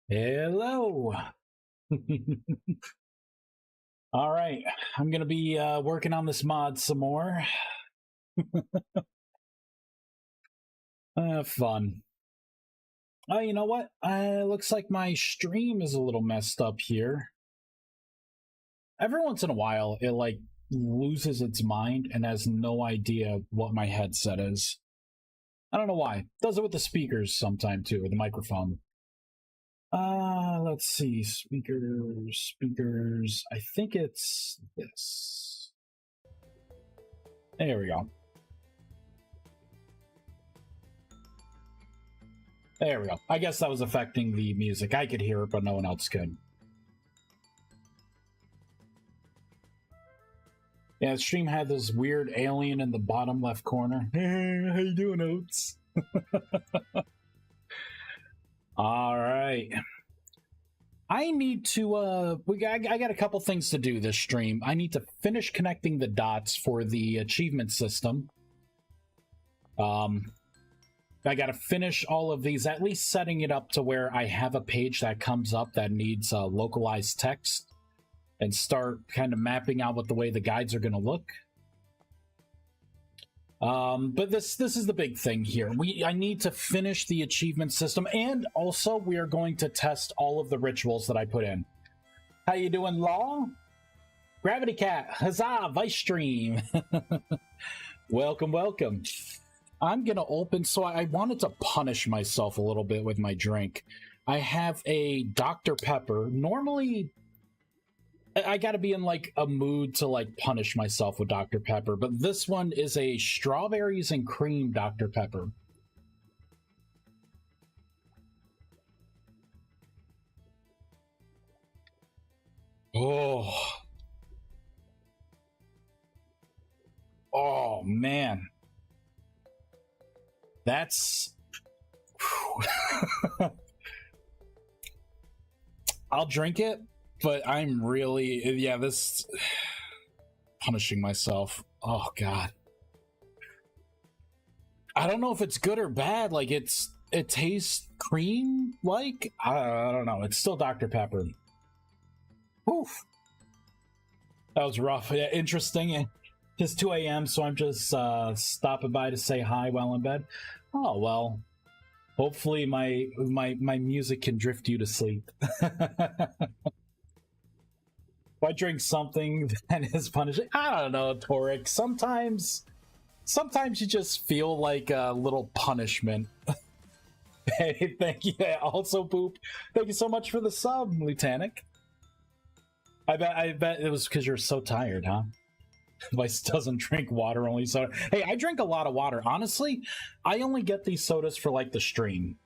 Hello. All right, I'm gonna be working on this mod some more. Fun. Oh, you know what? Looks like my stream is a little messed up here. Every once in a while, it like loses its mind and has no idea what my headset is. I don't know why. It does it with the speakers sometime too, or the microphone. Let's see. Speakers. I think it's this. There we go. There we go. I guess that was affecting the music. I could hear it, but no one else could. Yeah, the stream had this weird alien in the bottom left corner. Hey, how you doing, Oats? All right. I need to, I got a couple things to do this stream. I need to finish connecting the dots for the achievement system. I got to finish all of these, at least setting it up to where I have a page that comes up that needs localized text and start kind of mapping out what the way the guides are going to look. But this is the big thing here. I need to finish the achievement system, and also we are going to test all of the rituals that I put in. How you doing, Law? Gravity Cat, huzzah, Vice Stream. Welcome, welcome. I'm gonna open, so I wanted to punish myself a little bit with my drink. I have a Dr. Pepper. Normally, I gotta be in like a mood to like punish myself with Dr. Pepper, but this one is a strawberries and cream Dr. Pepper. Oh man. That's... I'll drink it, but I'm really... Yeah, this... Punishing myself. Oh, God. I don't know if it's good or bad. Like, it tastes cream-like? I don't know. It's still Dr. Pepper. Oof. That was rough. Yeah, interesting. It's 2 a.m., so I'm just stopping by to say hi while in bed. Oh, well. Hopefully my music can drift you to sleep. If I drink something that is punishing, I don't know, Torek. Sometimes you just feel like a little punishment. Hey, thank you. Also, Boop, thank you so much for the sub, Lieutenant. I bet it was because you're so tired, huh? Vice doesn't drink water, only soda. Hey, I drink a lot of water. Honestly, I only get these sodas for like the stream.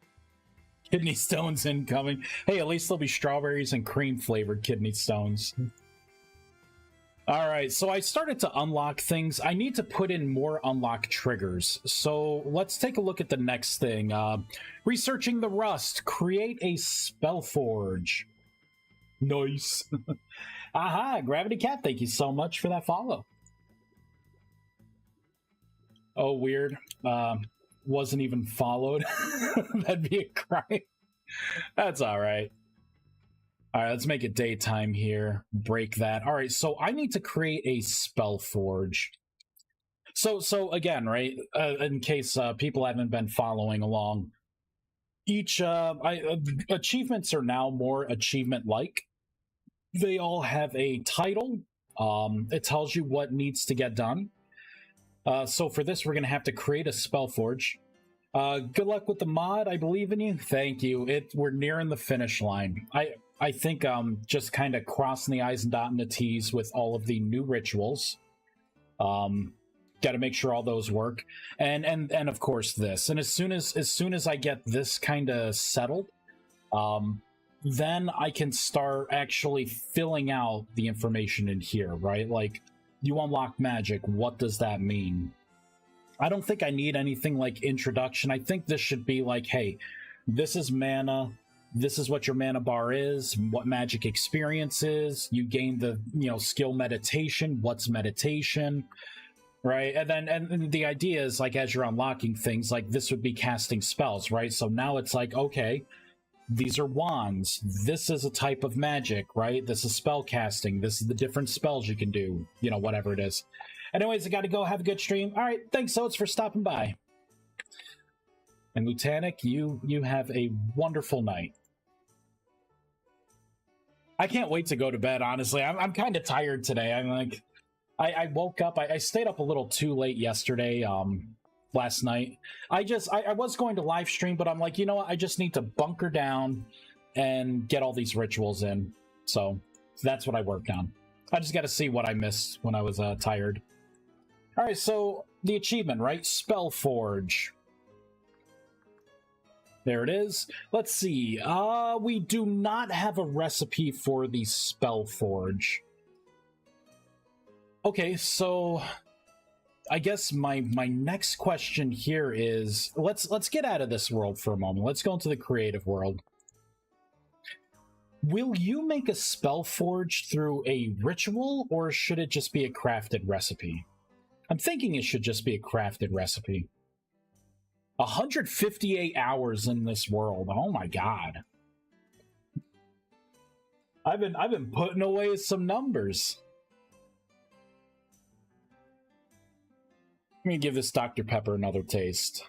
Kidney stones incoming. Hey, at least there'll be strawberries and cream flavored kidney stones. All right, so I started to unlock things. I need to put in more unlock triggers. So let's take a look at the next thing. Researching the rust. Create a spell forge. Nice. Aha, Gravity Cat, thank you so much for that follow. Oh, weird. Wasn't even followed. That'd be a crime. That's all right. All right, let's make it daytime here. Break that. All right, so I need to create a spell forge. So again, right, in case people haven't been following along, each achievements are now more achievement-like. They all have a title. It tells you what needs to get done. So for this, we're going to have to create a spell forge. Good luck with the mod. I believe in you. Thank you. We're nearing the finish line. I think just kind of crossing the I's and dotting the T's with all of the new rituals. Got to make sure all those work, and of course this. And as soon as I get this kind of settled, then I can start actually filling out the information in here, right? Like, you unlock magic. What does that mean? I don't think I need anything like introduction. I think this should be like, hey, this is mana. This is what your mana bar is, what magic experience is. You gain the, skill meditation. What's meditation? Right? And then, and the idea is like, as you're unlocking things, like this would be casting spells, right? So now it's like, okay, these are wands. This is a type of magic, right? This is spell casting. This is the different spells you can do. You know, whatever it is. Anyways, I got to go. Have a good stream. All right, thanks, Oats, for stopping by. And Lutanic, you have a wonderful night. I can't wait to go to bed, honestly. I'm kind of tired today. I'm like, I woke up. I stayed up a little too late yesterday, last night. I was going to live stream, but I'm like, you know what? I just need to bunker down and get all these rituals in. So that's what I worked on. I just got to see what I missed when I was tired. All right, so the achievement, right? Spellforge. There it is. Let's see. We do not have a recipe for the Spellforge. Okay, so I guess my next question here is, let's get out of this world for a moment. Let's go into the creative world. Will you make a Spellforge through a ritual, or should it just be a crafted recipe? I'm thinking it should just be a crafted recipe. 158 hours in this world. Oh my god. I've been putting away some numbers. Let me give this Dr. Pepper another taste.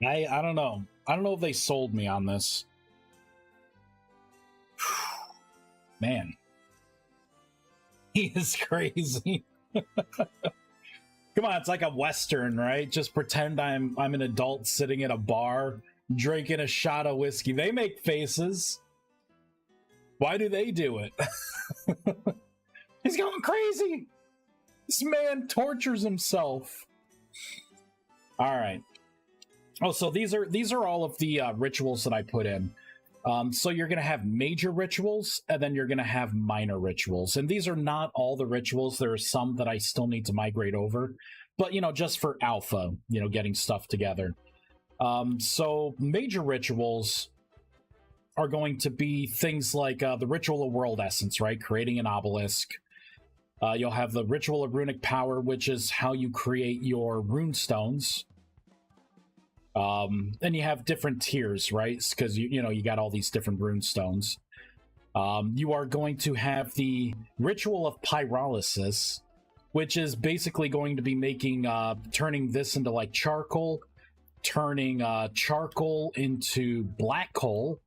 I don't know. I don't know if they sold me on this. Man. He is crazy. Come on, it's like a Western, right? Just pretend I'm an adult sitting at a bar drinking a shot of whiskey. They make faces. Why do they do it? He's going crazy. This man tortures himself. All right. Oh, so these are all of the rituals that I put in. So you're going to have major rituals, and then you're going to have minor rituals. And these are not all the rituals. There are some that I still need to migrate over. But, you know, just for alpha, you know, getting stuff together. So major rituals are going to be things like the Ritual of World Essence, right? Creating an obelisk. You'll have the Ritual of Runic Power, which is how you create your rune stones. And you have different tiers, right? Because you know you got all these different rune stones. You are going to have the Ritual of Pyrolysis, which is basically going to be making turning this into like charcoal, turning charcoal into black coal,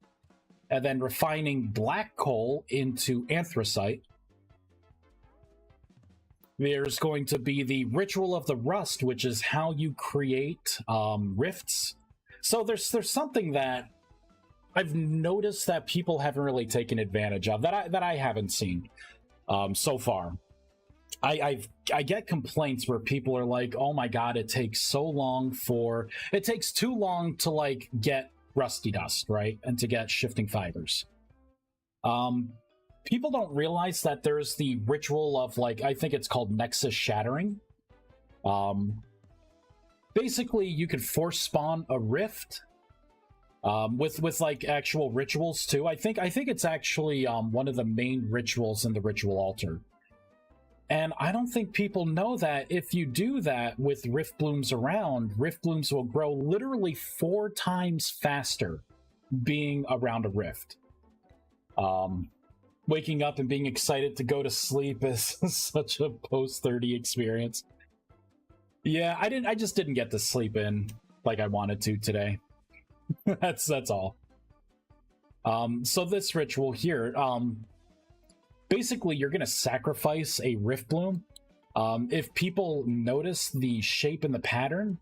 and then refining black coal into anthracite. There's going to be the Ritual of the Rust, which is how you create rifts. So there's something that I've noticed that people haven't really taken advantage of, that I haven't seen so far. I get complaints where people are like, oh my god, it takes too long to like get rusty dust, right? And to get shifting fibers. People don't realize that there's the ritual of, like, I think it's called Nexus Shattering. Basically, you could force spawn a rift with like actual rituals too. I think it's actually one of the main rituals in the ritual altar. And I don't think people know that if you do that with rift blooms around, rift blooms will grow literally 4 times faster being around a rift. Waking up and being excited to go to sleep is such a post-30 experience. Yeah, I just didn't get to sleep in like I wanted to today. that's all. So this ritual here, basically you're gonna sacrifice a rift bloom. If people notice the shape and the pattern,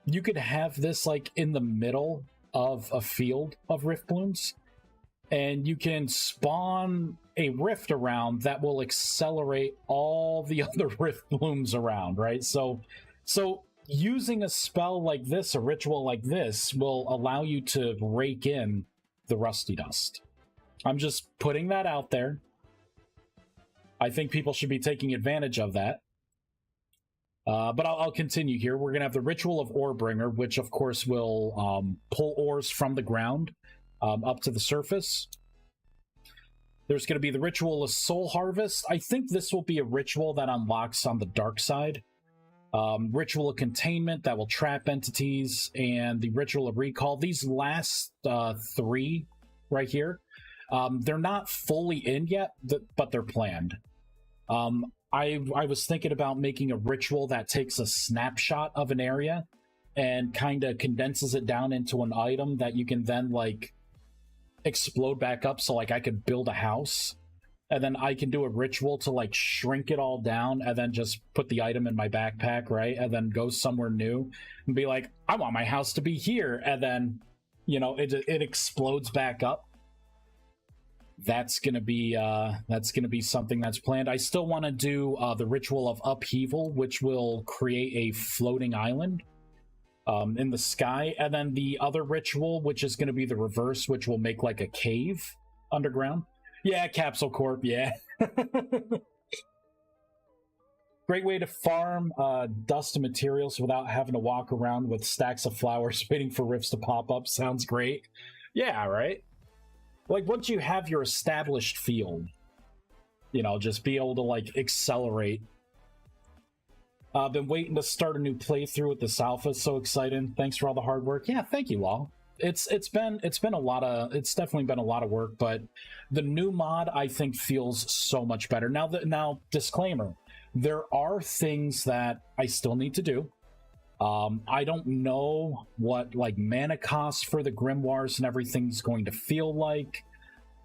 you could have this like in the middle of a field of rift blooms, and you can spawn a rift around that will accelerate all the other rift blooms around, right? So using a spell like this, a ritual like this, will allow you to rake in the rusty dust. I'm just putting that out there. I think people should be taking advantage of that. But I'll continue here. We're going to have the Ritual of Orebringer, which of course will pull ores from the ground up to the surface. There's going to be the Ritual of Soul Harvest. I think this will be a ritual that unlocks on the dark side. Ritual of Containment that will trap entities, and the Ritual of Recall. These last three right here, they're not fully in yet, but they're planned. I was thinking about making a ritual that takes a snapshot of an area and kind of condenses it down into an item that you can then like explode back up. So like I could build a house, and then I can do a ritual to like shrink it all down and then just put the item in my backpack, right? And then go somewhere new and be like, I want my house to be here. And then, you know, it explodes back up. That's gonna be something that's planned. I still want to do the Ritual of Upheaval, which will create a floating island in the sky, and then the other ritual, which is going to be the reverse, which will make like a cave underground. Yeah, Capsule Corp. Yeah. Great way to farm dust and materials without having to walk around with stacks of flowers waiting for rifts to pop up. Sounds great. Yeah, right. Like, once you have your established field, you know, just be able to, like, accelerate. I've been waiting to start a new playthrough with this alpha. So exciting. Thanks for all the hard work. Yeah, thank you all. It's definitely been a lot of work, but the new mod, I think, feels so much better. Now, disclaimer, there are things that I still need to do. I don't know what like mana cost for the grimoires and everything's going to feel like.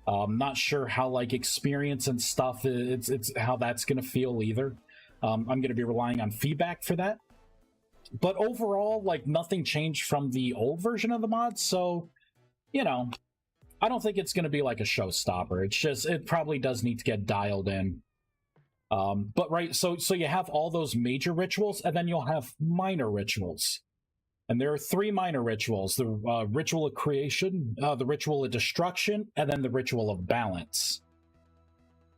I'm not sure how like experience and stuff it's how that's going to feel either. I'm going to be relying on feedback for that. But overall, like, nothing changed from the old version of the mod, so, you know, I don't think it's going to be like a showstopper. It's just, it probably does need to get dialed in. But right, so you have all those major rituals, and then you'll have minor rituals. And there are three minor rituals: the Ritual of Creation, the Ritual of Destruction, and then the Ritual of Balance.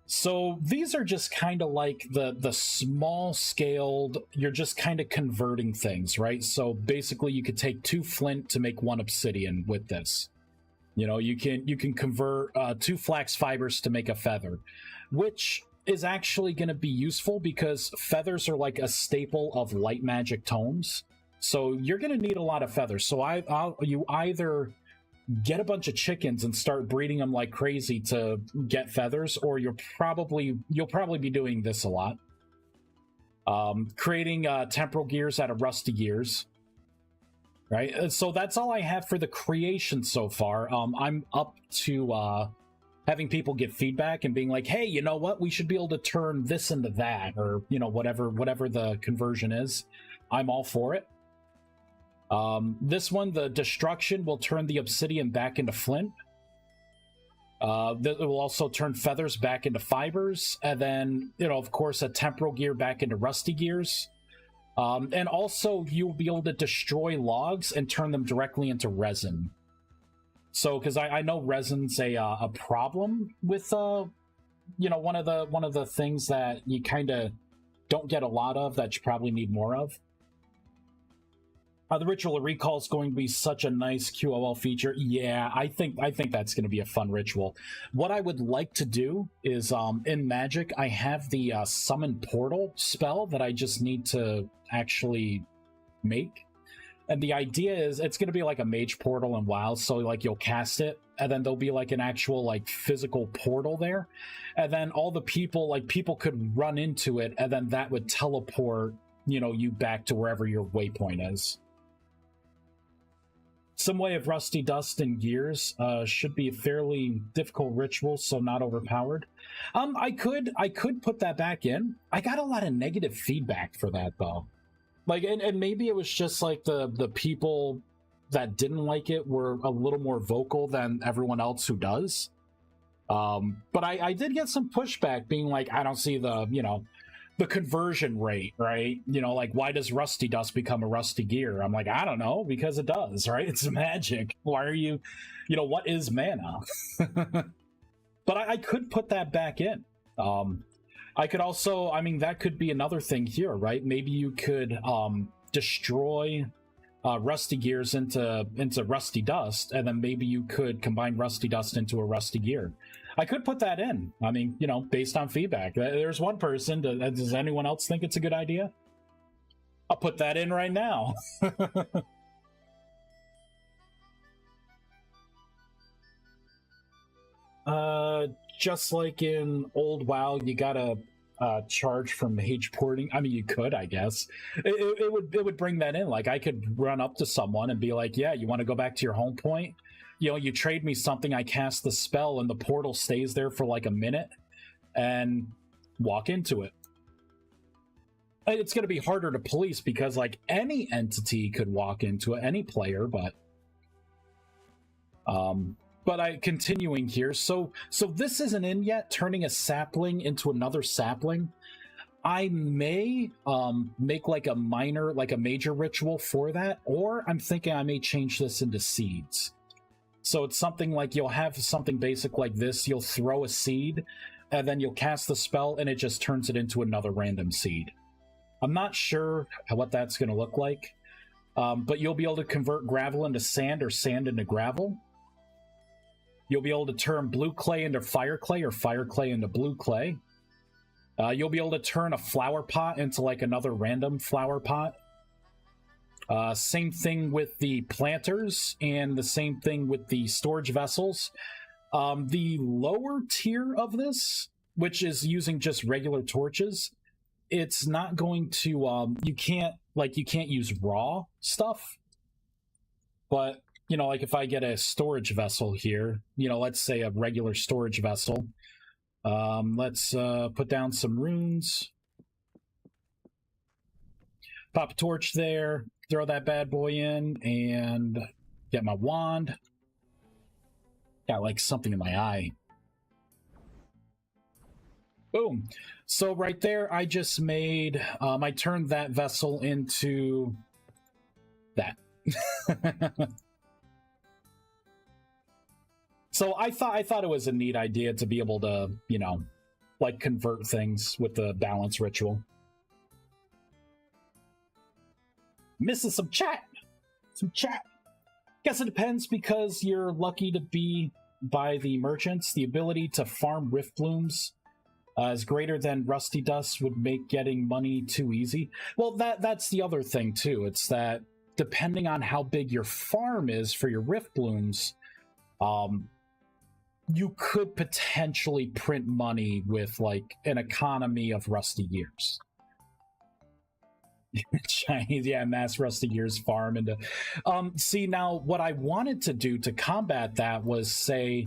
So these are just kind of like the small-scaled, you're just kind of converting things, right? So basically you could take 2 flint to make 1 obsidian with this. You know, you can convert 2 flax fibers to make a feather, which is actually going to be useful because feathers are like a staple of light magic tomes. So you're going to need a lot of feathers. So you either get a bunch of chickens and start breeding them like crazy to get feathers, or you'll probably be doing this a lot. Creating temporal gears out of rusty gears. Right? So that's all I have for the creation so far. I'm up to having people give feedback and being like, hey, you know what? We should be able to turn this into that, or, you know, whatever the conversion is. I'm all for it. This one, the Destruction, will turn the obsidian back into flint. It will also turn feathers back into fibers, and then, you know, of course, a temporal gear back into rusty gears. And also, you'll be able to destroy logs and turn them directly into resin. So, because I know resin's a problem with, you know, one of the things that you kind of don't get a lot of that you probably need more of. The Ritual of Recall is going to be such a nice QOL feature. Yeah, I think that's going to be a fun ritual. What I would like to do is, in Magic, I have the Summon Portal spell that I just need to actually make. And the idea is it's going to be like a mage portal in WoW, so like you'll cast it, and then there'll be like an actual like physical portal there. And then all the people could run into it, and then that would teleport, you know, you back to wherever your waypoint is. Some way of rusty dust and gears should be a fairly difficult ritual, so not overpowered. I could put that back in. I got a lot of negative feedback for that though. Like, and maybe it was just like the people that didn't like it were a little more vocal than everyone else who does. But I did get some pushback being like, I don't see the, you know, the conversion rate, right? You know, like, why does rusty dust become a rusty gear? I'm like, I don't know, because it does, right? It's magic. Why are you know, what is mana? But I could put that back in. I could also, I mean, that could be another thing here, right? Maybe you could destroy rusty gears into rusty dust, and then maybe you could combine rusty dust into a rusty gear. I could put that in. I mean, you know, based on feedback. There's one person. Does anyone else think it's a good idea? I'll put that in right now. Just like in old WoW, you gotta charge from H porting. I mean, you could, I guess. It would bring that in. Like, I could run up to someone and be like, "Yeah, you want to go back to your home point? You know, you trade me something. I cast the spell, and the portal stays there for like a minute, and walk into it." It's going to be harder to police because, like, any entity could walk into it, any player, but continuing here. So this isn't in yet, turning a sapling into another sapling. I may make like a major ritual for that, or I'm thinking I may change this into seeds. So it's something like you'll have something basic like this, you'll throw a seed, and then you'll cast the spell, and it just turns it into another random seed. I'm not sure what that's going to look like, but you'll be able to convert gravel into sand or sand into gravel. You'll be able to turn blue clay into fire clay or fire clay into blue clay. You'll be able to turn a flower pot into like another random flower pot. Same thing with the planters and the same thing with the storage vessels. The lower tier of this, which is using just regular torches, it's not going to you can't use raw stuff. But you know, like if I get a storage vessel here, you know, let's say a regular storage vessel, let's put down some runes, pop a torch there, throw that bad boy in, and get my wand. Got like something in my eye. Boom. So right there, I just made, I turned that vessel into that. So I thought it was a neat idea to be able to, you know, like convert things with the balance ritual. Missing some chat. Guess it depends because you're lucky to be by the merchants. The ability to farm rift blooms is greater than rusty dust would make getting money too easy. Well, that's the other thing too. It's that depending on how big your farm is for your rift blooms, you could potentially print money with like an economy of rusty years. Chinese, yeah, mass rusty years farm into. See, now what I wanted to do to combat that was say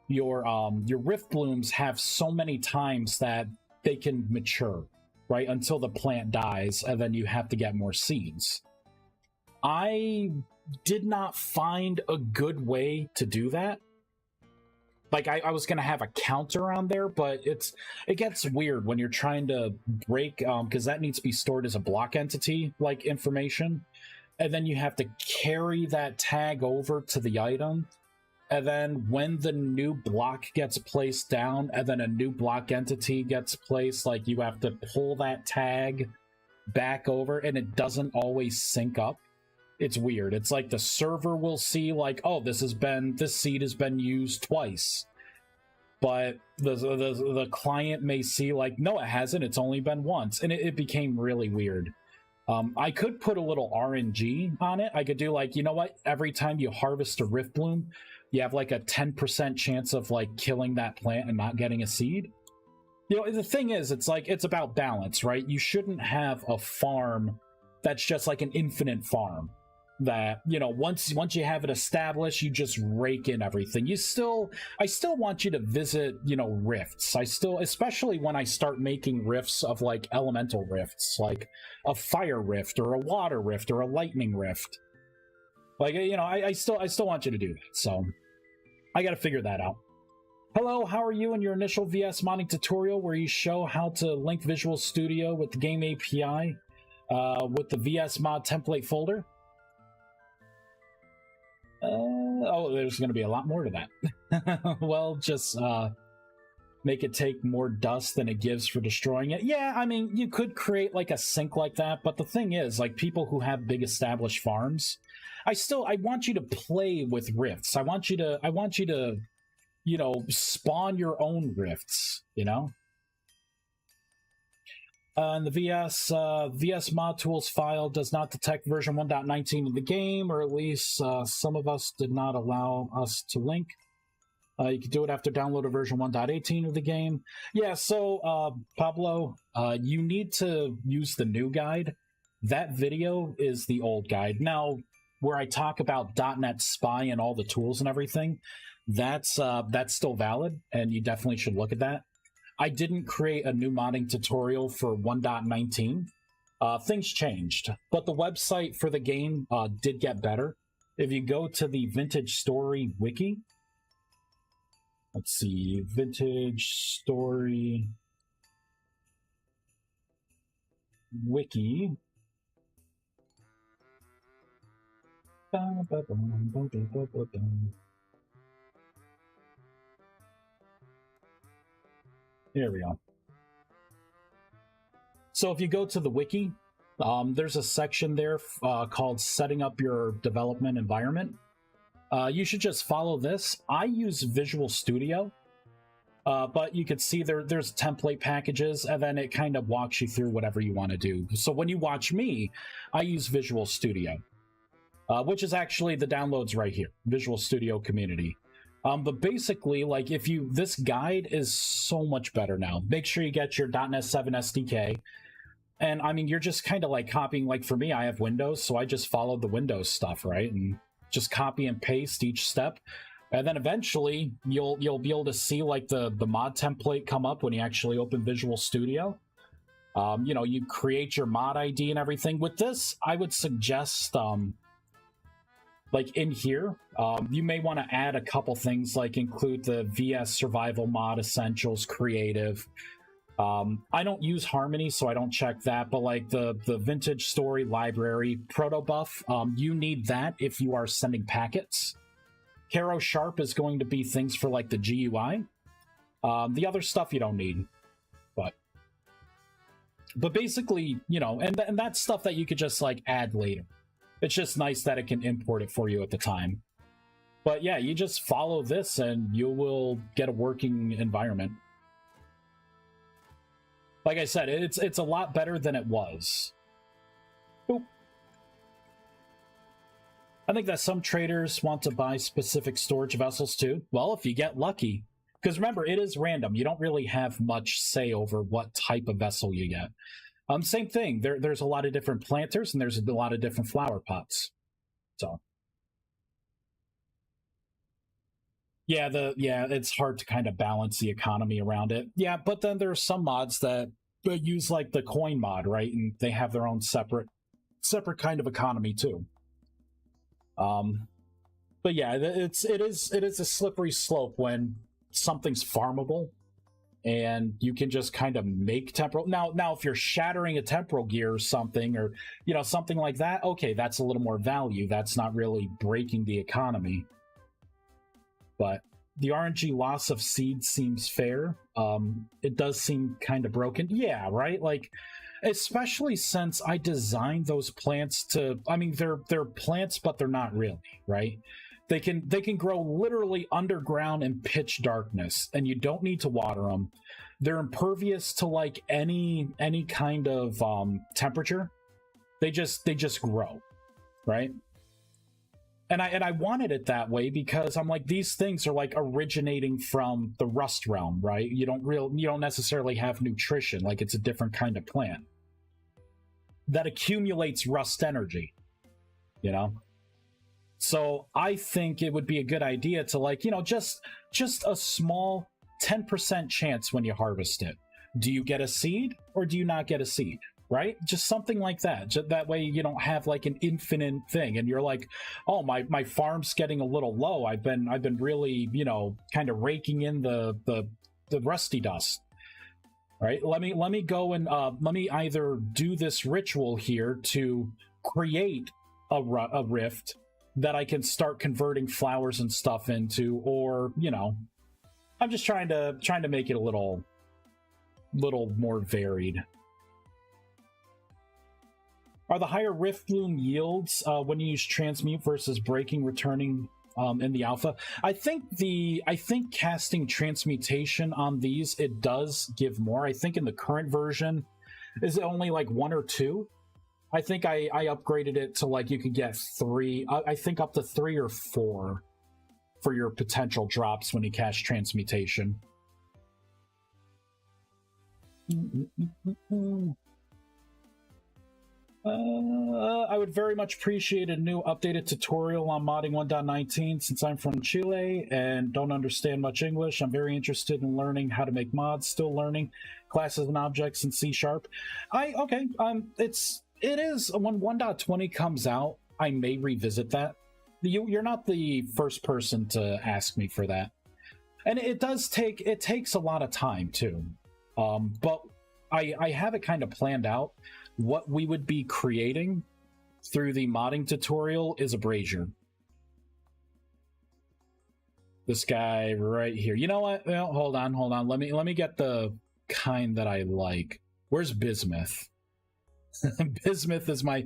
your rift blooms have so many times that they can mature, right, until the plant dies, and then you have to get more seeds. I did not find a good way to do that. Like, I was going to have a counter on there, but it gets weird when you're trying to break, because that needs to be stored as a block entity, like, information. And then you have to carry that tag over to the item. And then when the new block gets placed down, and then a new block entity gets placed, like, you have to pull that tag back over, and it doesn't always sync up. It's weird. It's like the server will see like, oh, this seed has been used twice. But the client may see like, no, it hasn't. It's only been once. And it became really weird. I could put a little RNG on it. I could do like, you know what? Every time you harvest a rift bloom, you have like a 10% chance of like killing that plant and not getting a seed. You know, the thing is, it's like, it's about balance, right? You shouldn't have a farm that's just like an infinite farm. That, you know, once you have it established, you just rake in everything. I still want you to visit, you know, rifts. Especially when I start making rifts of like elemental rifts, like a fire rift or a water rift or a lightning rift. Like, you know, I still want you to do that. So I got to figure that out. Hello, how are you in your initial VS modding tutorial where you show how to link Visual Studio with the game API with the VS mod template folder? Oh, there's going to be a lot more to that. Well, just make it take more dust than it gives for destroying it. Yeah, I mean, you could create like a sink like that, but the thing is, like, people who have big established farms, I want you to play with rifts. I want you to, you know, spawn your own rifts, you know? And the VS mod tools file does not detect version 1.19 of the game, or at least some of us did not allow us to link. You can do it after download a version 1.18 of the game. Yeah, so Pablo, you need to use the new guide. That video is the old guide. Now, where I talk about .NET Spy and all the tools and everything, that's still valid, and you definitely should look at that. I didn't create a new modding tutorial for 1.19. Things changed, but the website for the game did get better. If you go to the Vintage Story wiki, let's see, Vintage Story wiki. Here we go. So if you go to the wiki, there's a section there called Setting Up Your Development Environment. You should just follow this. I use Visual Studio, but you can see there's template packages, and then it kind of walks you through whatever you want to do. So when you watch me, I use Visual Studio, which is actually the downloads right here, Visual Studio Community. But basically, like, this guide is so much better now. Make sure you get your .NET 7 SDK. And I mean, you're just kind of like copying, like for me, I have Windows, so I just followed the Windows stuff, right? And just copy and paste each step. And then eventually you'll be able to see like the mod template come up when you actually open Visual Studio. You know, you create your mod ID and everything. With this, I would suggest, like in here, you may want to add a couple things, like include the VS Survival Mod Essentials Creative. I don't use Harmony, so I don't check that, but like the Vintage Story Library Protobuf, you need that if you are sending packets. Caro Sharp is going to be things for like the GUI. The other stuff you don't need, but basically, you know, and that's stuff that you could just like add later. It's just nice that it can import it for you at the time. But yeah, you just follow this and you will get a working environment. Like I said, it's a lot better than it was. Boop. I think that some traders want to buy specific storage vessels too. Well, if you get lucky. Because remember, it is random. You don't really have much say over what type of vessel you get. Same thing. There's a lot of different planters and there's a lot of different flower pots. So yeah, it's hard to kind of balance the economy around it. Yeah, but then there's some mods that use like the coin mod, right? And they have their own separate kind of economy too. But yeah, it is a slippery slope when something's farmable. And you can just kind of make temporal. Now, if you're shattering a temporal gear or something, or you know, something like that, okay, that's a little more value. That's not really breaking the economy. But the RNG loss of seeds seems fair. It does seem kind of broken. Yeah, right? Like, especially since I designed those plants to, I mean, they're plants, but they're not really, right? They can grow literally underground in pitch darkness, and you don't need to water them. They're impervious to like any kind of temperature. They just grow, right? And I wanted it that way because I'm like, these things are like originating from the rust realm, right? You don't necessarily have nutrition, like it's a different kind of plant that accumulates rust energy, you know? So I think it would be a good idea to, like, you know, just a small 10% chance when you harvest it. Do you get a seed or do you not get a seed? Right? Just something like that. That way you don't have like an infinite thing and you're like, oh, my farm's getting a little low. I've been really, you know, kind of raking in the rusty dust. Right? Let me go and let me either do this ritual here to create a rift that I can start converting flowers and stuff into, or, you know, I'm just trying to make it a little more varied. Are the higher rift bloom yields when you use transmute versus breaking returning in the alpha. I think casting transmutation on these, it does give more. I think in the current version, is it only like 1 or 2? I think I upgraded it to like you could get 3. I think up to 3 or 4 for your potential drops when you cast transmutation. I would very much appreciate a new updated tutorial on modding 1.19. Since I'm from Chile and don't understand much English, I'm very interested in learning how to make mods. Still learning classes and objects in C#. It is when 1.20 comes out, I may revisit that. You're not the first person to ask me for that, and it takes a lot of time too. But I have it kind of planned out. What we would be creating through the modding tutorial is a brazier. This guy right here. You know what? Well, hold on. Let me get the kind that I like. Where's bismuth? Bismuth is my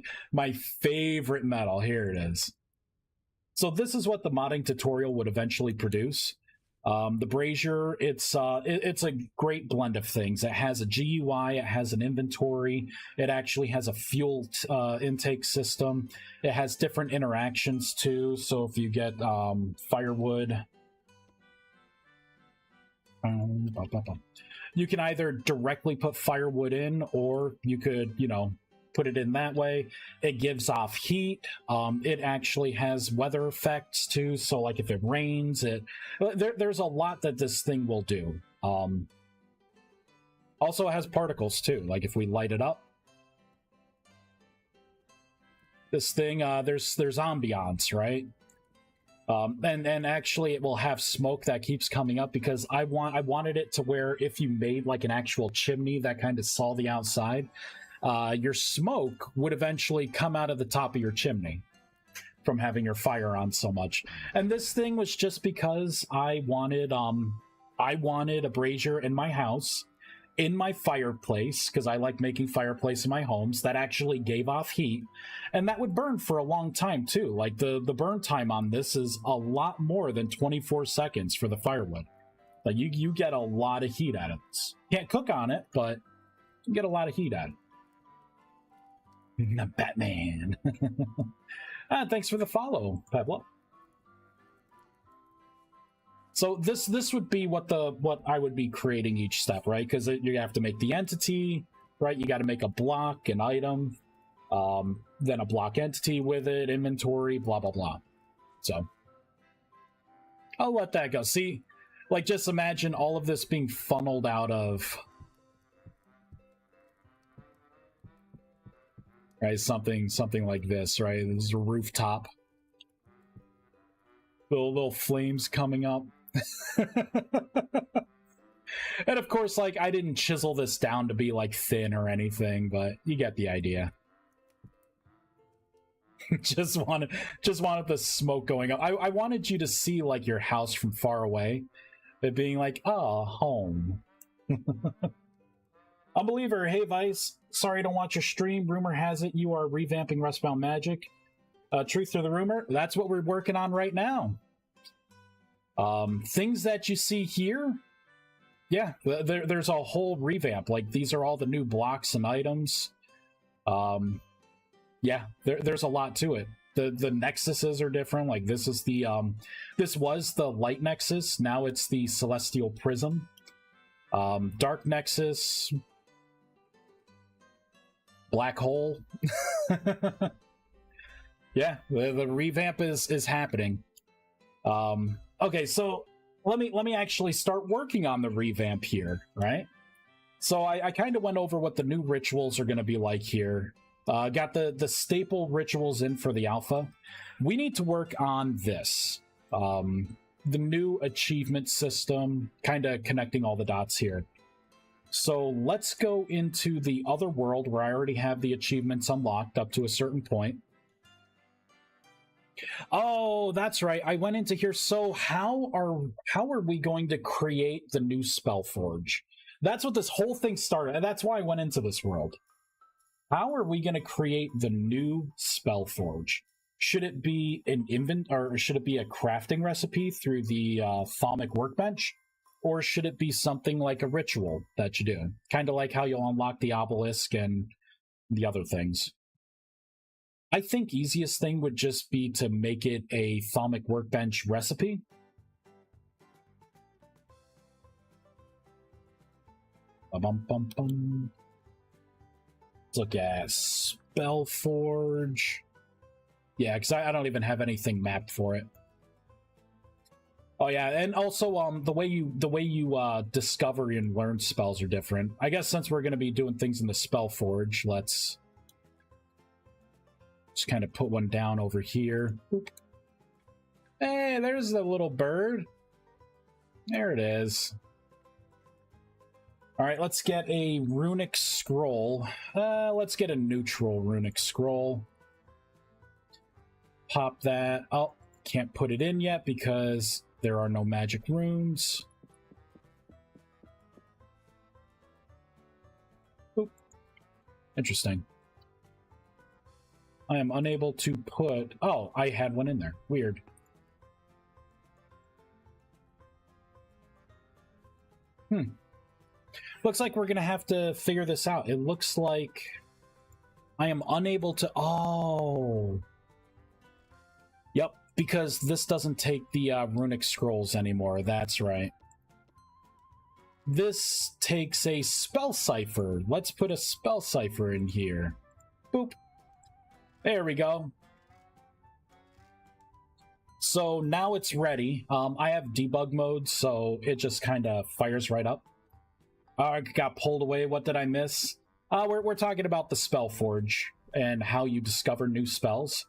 favorite metal. Here it is. So this is what the modding tutorial would eventually produce. The brazier, it's a great blend of things. It has a GUI, it has an inventory, it actually has a fuel intake system. It has different interactions too. So if you get firewood, you can either directly put firewood in, or you could, put it in that way. It gives off heat. It actually has weather effects too. So like if it rains, there's a lot that this thing will do. Also it has particles too. Like if we light it up, this thing, there's ambiance, right? And actually it will have smoke that keeps coming up, because I wanted it to where if you made like an actual chimney that kind of saw the outside, your smoke would eventually come out of the top of your chimney from having your fire on so much. And this thing was just because I wanted a brazier in my house, in my fireplace, because I like making fireplace in my homes, that actually gave off heat, and that would burn for a long time too. Like the burn time on this is a lot more than 24 seconds for the firewood. Like you get a lot of heat out of this. Can't cook on it, but you get a lot of heat out of it. Batman. Thanks for the follow, Pablo. So this would be what I would be creating each step, right? Because you have to make the entity, right? You got to make a block, an item, then a block entity with it, inventory, blah blah blah. So I'll let that go. See, like just imagine all of this being funneled out of. Right, something like this, right? This is a rooftop. Little flames coming up. And of course, like, I didn't chisel this down to be like thin or anything, but you get the idea. just wanted the smoke going up. I wanted you to see like your house from far away. It being like, oh, home. Unbeliever, hey Vice, sorry I don't watch your stream. Rumor has it you are revamping Rustbound Magic. Truth or the rumor? That's what we're working on right now. Things that you see here, yeah, there's a whole revamp. Like these are all the new blocks and items. Yeah, there's a lot to it. The nexuses are different. Like this is the this was the light nexus. Now it's the celestial prism. Dark nexus. Black hole. Yeah, the revamp is happening. Okay, so let me actually start working on the revamp here, right? So I kind of went over what the new rituals are going to be like here. Got the staple rituals in for the alpha. We need to work on this. The new achievement system, kind of connecting all the dots here. So let's go into the other world where I already have the achievements unlocked up to a certain point. Oh, that's right. I went into here. So how are we going to create the new Spellforge? That's what this whole thing started, and that's why I went into this world. How are we going to create the new Spellforge? should it be an or should it be a crafting recipe through the Thaumic workbench? Or should it be something like a ritual that you do? Kind of like how you'll unlock the obelisk and the other things. I think easiest thing would just be to make it a Thaumic workbench recipe. Ba-bum-bum-bum. Let's look at Spellforge. Yeah, because I don't even have anything mapped for it. Oh yeah, and also the way you discover and learn spells are different. I guess since we're going to be doing things in the Spellforge, let's just kind of put one down over here. Oop. Hey, there's the little bird. There it is. All right, let's get a runic scroll. Let's get a neutral runic scroll. Pop that. Oh, can't put it in yet because there are no magic runes. Oop. Interesting. I am unable to put... Oh, I had one in there. Weird. Looks like we're going to have to figure this out. It looks like I am unable to... Oh. Yep, because this doesn't take the runic scrolls anymore. That's right. This takes a spell cipher. Let's put a spell cipher in here. Boop. There we go. So now it's ready. I have debug mode, so it just kind of fires right up. I got pulled away. What did I miss? We're talking about the Spellforge and how you discover new spells.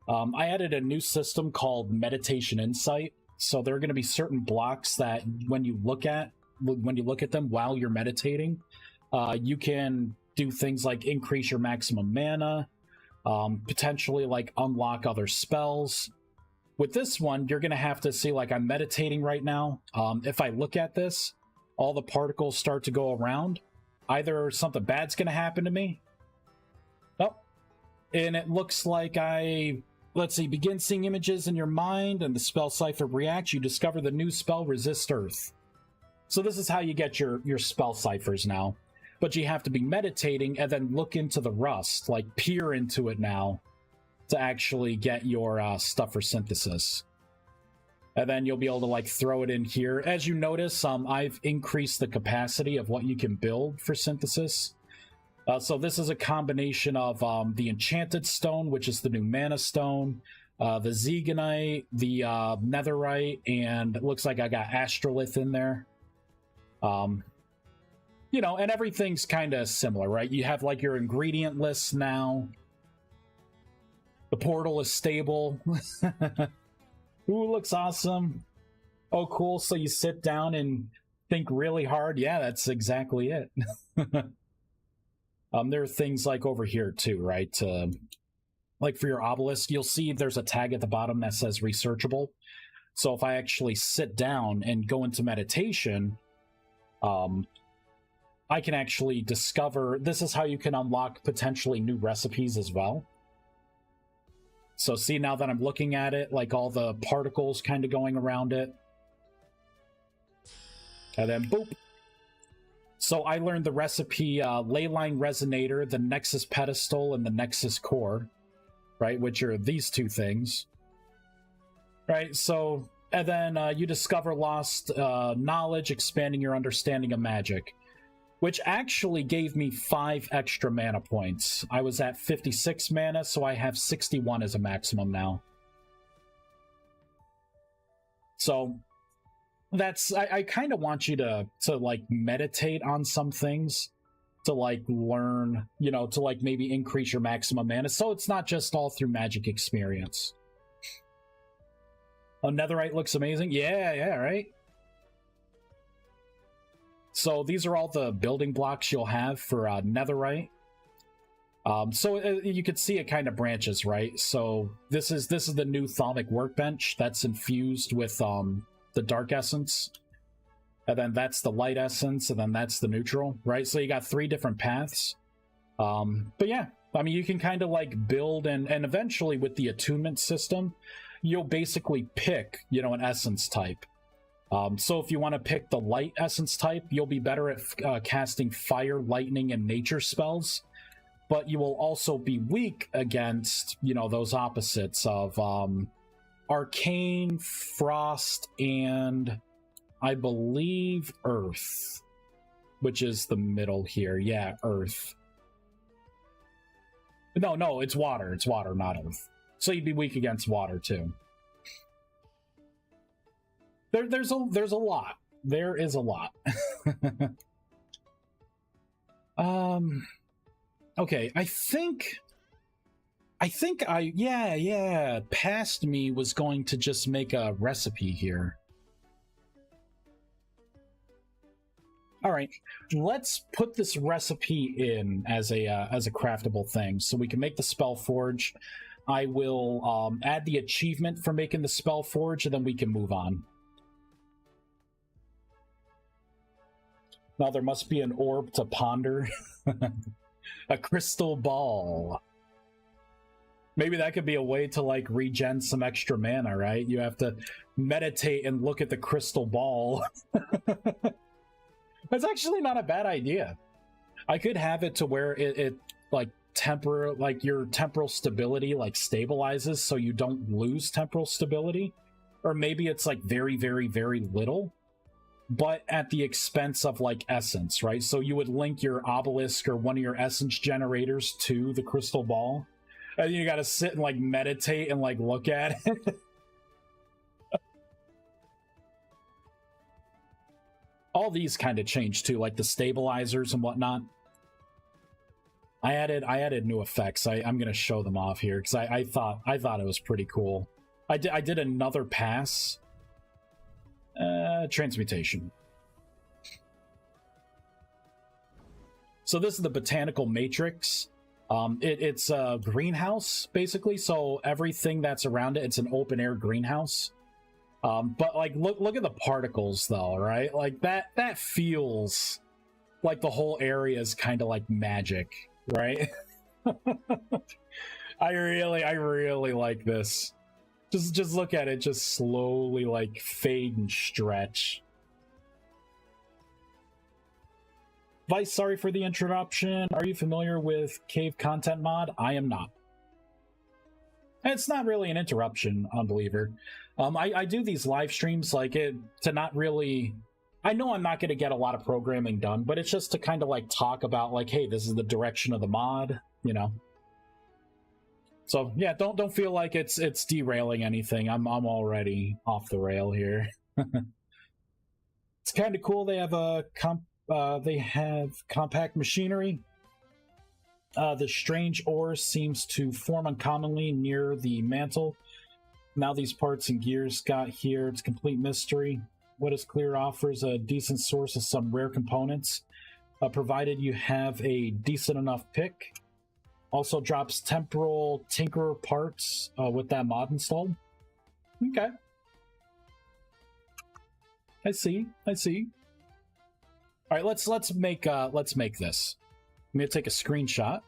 I added a new system called Meditation Insight. So there are going to be certain blocks that when you look at them while you're meditating, you can do things like increase your maximum mana, potentially like unlock other spells. With this one, you're going to have to see, like, I'm meditating right now. If I look at this, all the particles start to go around. Either something bad's going to happen to me. Oh, and it looks like let's see, begin seeing images in your mind and the spell cipher reacts. You discover the new spell, Resist Earth. So this is how you get your spell ciphers now. But you have to be meditating and then look into the rust, like peer into it now to actually get your stuff for synthesis. And then you'll be able to like throw it in here. As you notice, I've increased the capacity of what you can build for synthesis. So this is a combination of the Enchanted Stone, which is the new Mana Stone, the Zeganite, the Netherite, and it looks like I got Astrolith in there. You know, and everything's kind of similar, right? You have like your ingredient list now. The portal is stable. Ooh, looks awesome. Oh, cool. So you sit down and think really hard. Yeah, that's exactly it. There are things like over here too, right? Like for your obelisk, you'll see there's a tag at the bottom that says researchable. So if I actually sit down and go into meditation, I can actually discover, this is how you can unlock potentially new recipes as well. So see, now that I'm looking at it, like all the particles kind of going around it. And then boop. So I learned the recipe Leyline Resonator, the Nexus Pedestal, and the Nexus Core, right? Which are these two things. Right, so, and then you discover lost knowledge, expanding your understanding of magic, which actually gave me 5 extra mana points. I was at 56 mana, so I have 61 as a maximum now. So that's, I kind of want you to like meditate on some things to like learn, you know, to like maybe increase your maximum mana, so it's not just all through magic experience. Oh, Netherite looks amazing. Yeah, right? So these are all the building blocks you'll have for Netherite. So you could see it kind of branches, right? So this is the new Thaumic workbench that's infused with the dark essence. And then that's the light essence, and then that's the neutral, right? So you got 3 different paths. But yeah, I mean, you can kind of like build and eventually with the attunement system, you'll basically pick, you know, an essence type. So if you want to pick the light essence type, you'll be better at casting fire, lightning, and nature spells. But you will also be weak against, you know, those opposites of arcane, frost, and I believe earth, which is the middle here. Yeah, earth. No, it's water. It's water, not earth. So you'd be weak against water too. There's a lot. There is a lot. Okay, I think past me was going to just make a recipe here. All right, let's put this recipe in as a craftable thing, so we can make the spell forge. I will add the achievement for making the spell forge, and then we can move on. Now there must be an orb to ponder. A crystal ball. Maybe that could be a way to like regen some extra mana, right? You have to meditate and look at the crystal ball. That's actually not a bad idea. I could have it to where it like your temporal stability like stabilizes so you don't lose temporal stability. Or maybe it's like very, very, very little, but at the expense of like essence, right? So you would link your obelisk or one of your essence generators to the crystal ball. And you gotta sit and like meditate and like look at it. All these kind of change too, like the stabilizers and whatnot. I added new effects. I'm gonna show them off here because I thought it was pretty cool. I did another pass. Transmutation. So this is the botanical matrix. It's a greenhouse basically. So everything that's around it, it's an open air greenhouse. But like, look at the particles though, right? Like that feels like the whole area is kind of like magic, right? I really like this. Just look at it, just slowly like fade and stretch. Vice, sorry for the interruption. Are you familiar with Cave Content Mod? I am not. It's not really an interruption, Unbeliever. I do these live streams like it to not really... I know I'm not going to get a lot of programming done, but it's just to kind of like talk about like, hey, this is the direction of the mod, you know. So yeah, don't feel like it's derailing anything. I'm already off the rail here. It's kind of cool. They have compact machinery. The strange ore seems to form uncommonly near the mantle. Now these parts and gears got here, it's a complete mystery. What is clear offers a decent source of some rare components, provided you have a decent enough pick. Also drops temporal tinkerer parts with that mod installed. Okay. I see. All right, let's make this. I'm gonna take a screenshot.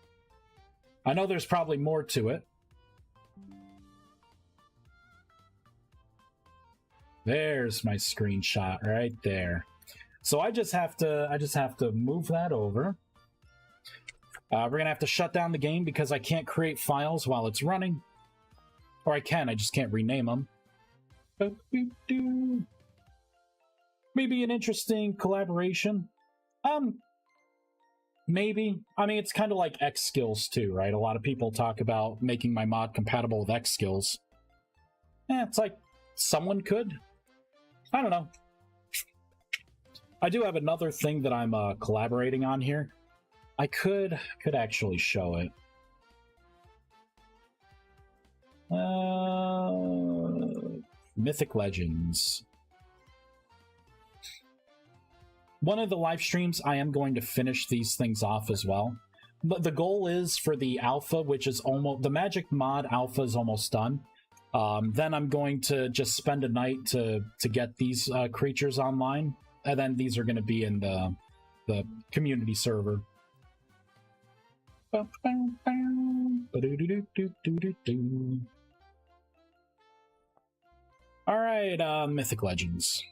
I know there's probably more to it. There's my screenshot right there. So I just have to move that over. We're gonna have to shut down the game because I can't create files while it's running. Or I can, I just can't rename them. Maybe an interesting collaboration. Maybe. I mean, it's kind of like X skills too, right? A lot of people talk about making my mod compatible with X skills. It's like someone could. I don't know. I do have another thing that I'm collaborating on here. I could actually show it. Mythic Legends. One of the live streams, I am going to finish these things off as well. But the goal is for the alpha, which is almost... The Magic Mod alpha is almost done. Then I'm going to just spend a night to get these creatures online. And then these are going to be in the community server. All right, Mythic Legends.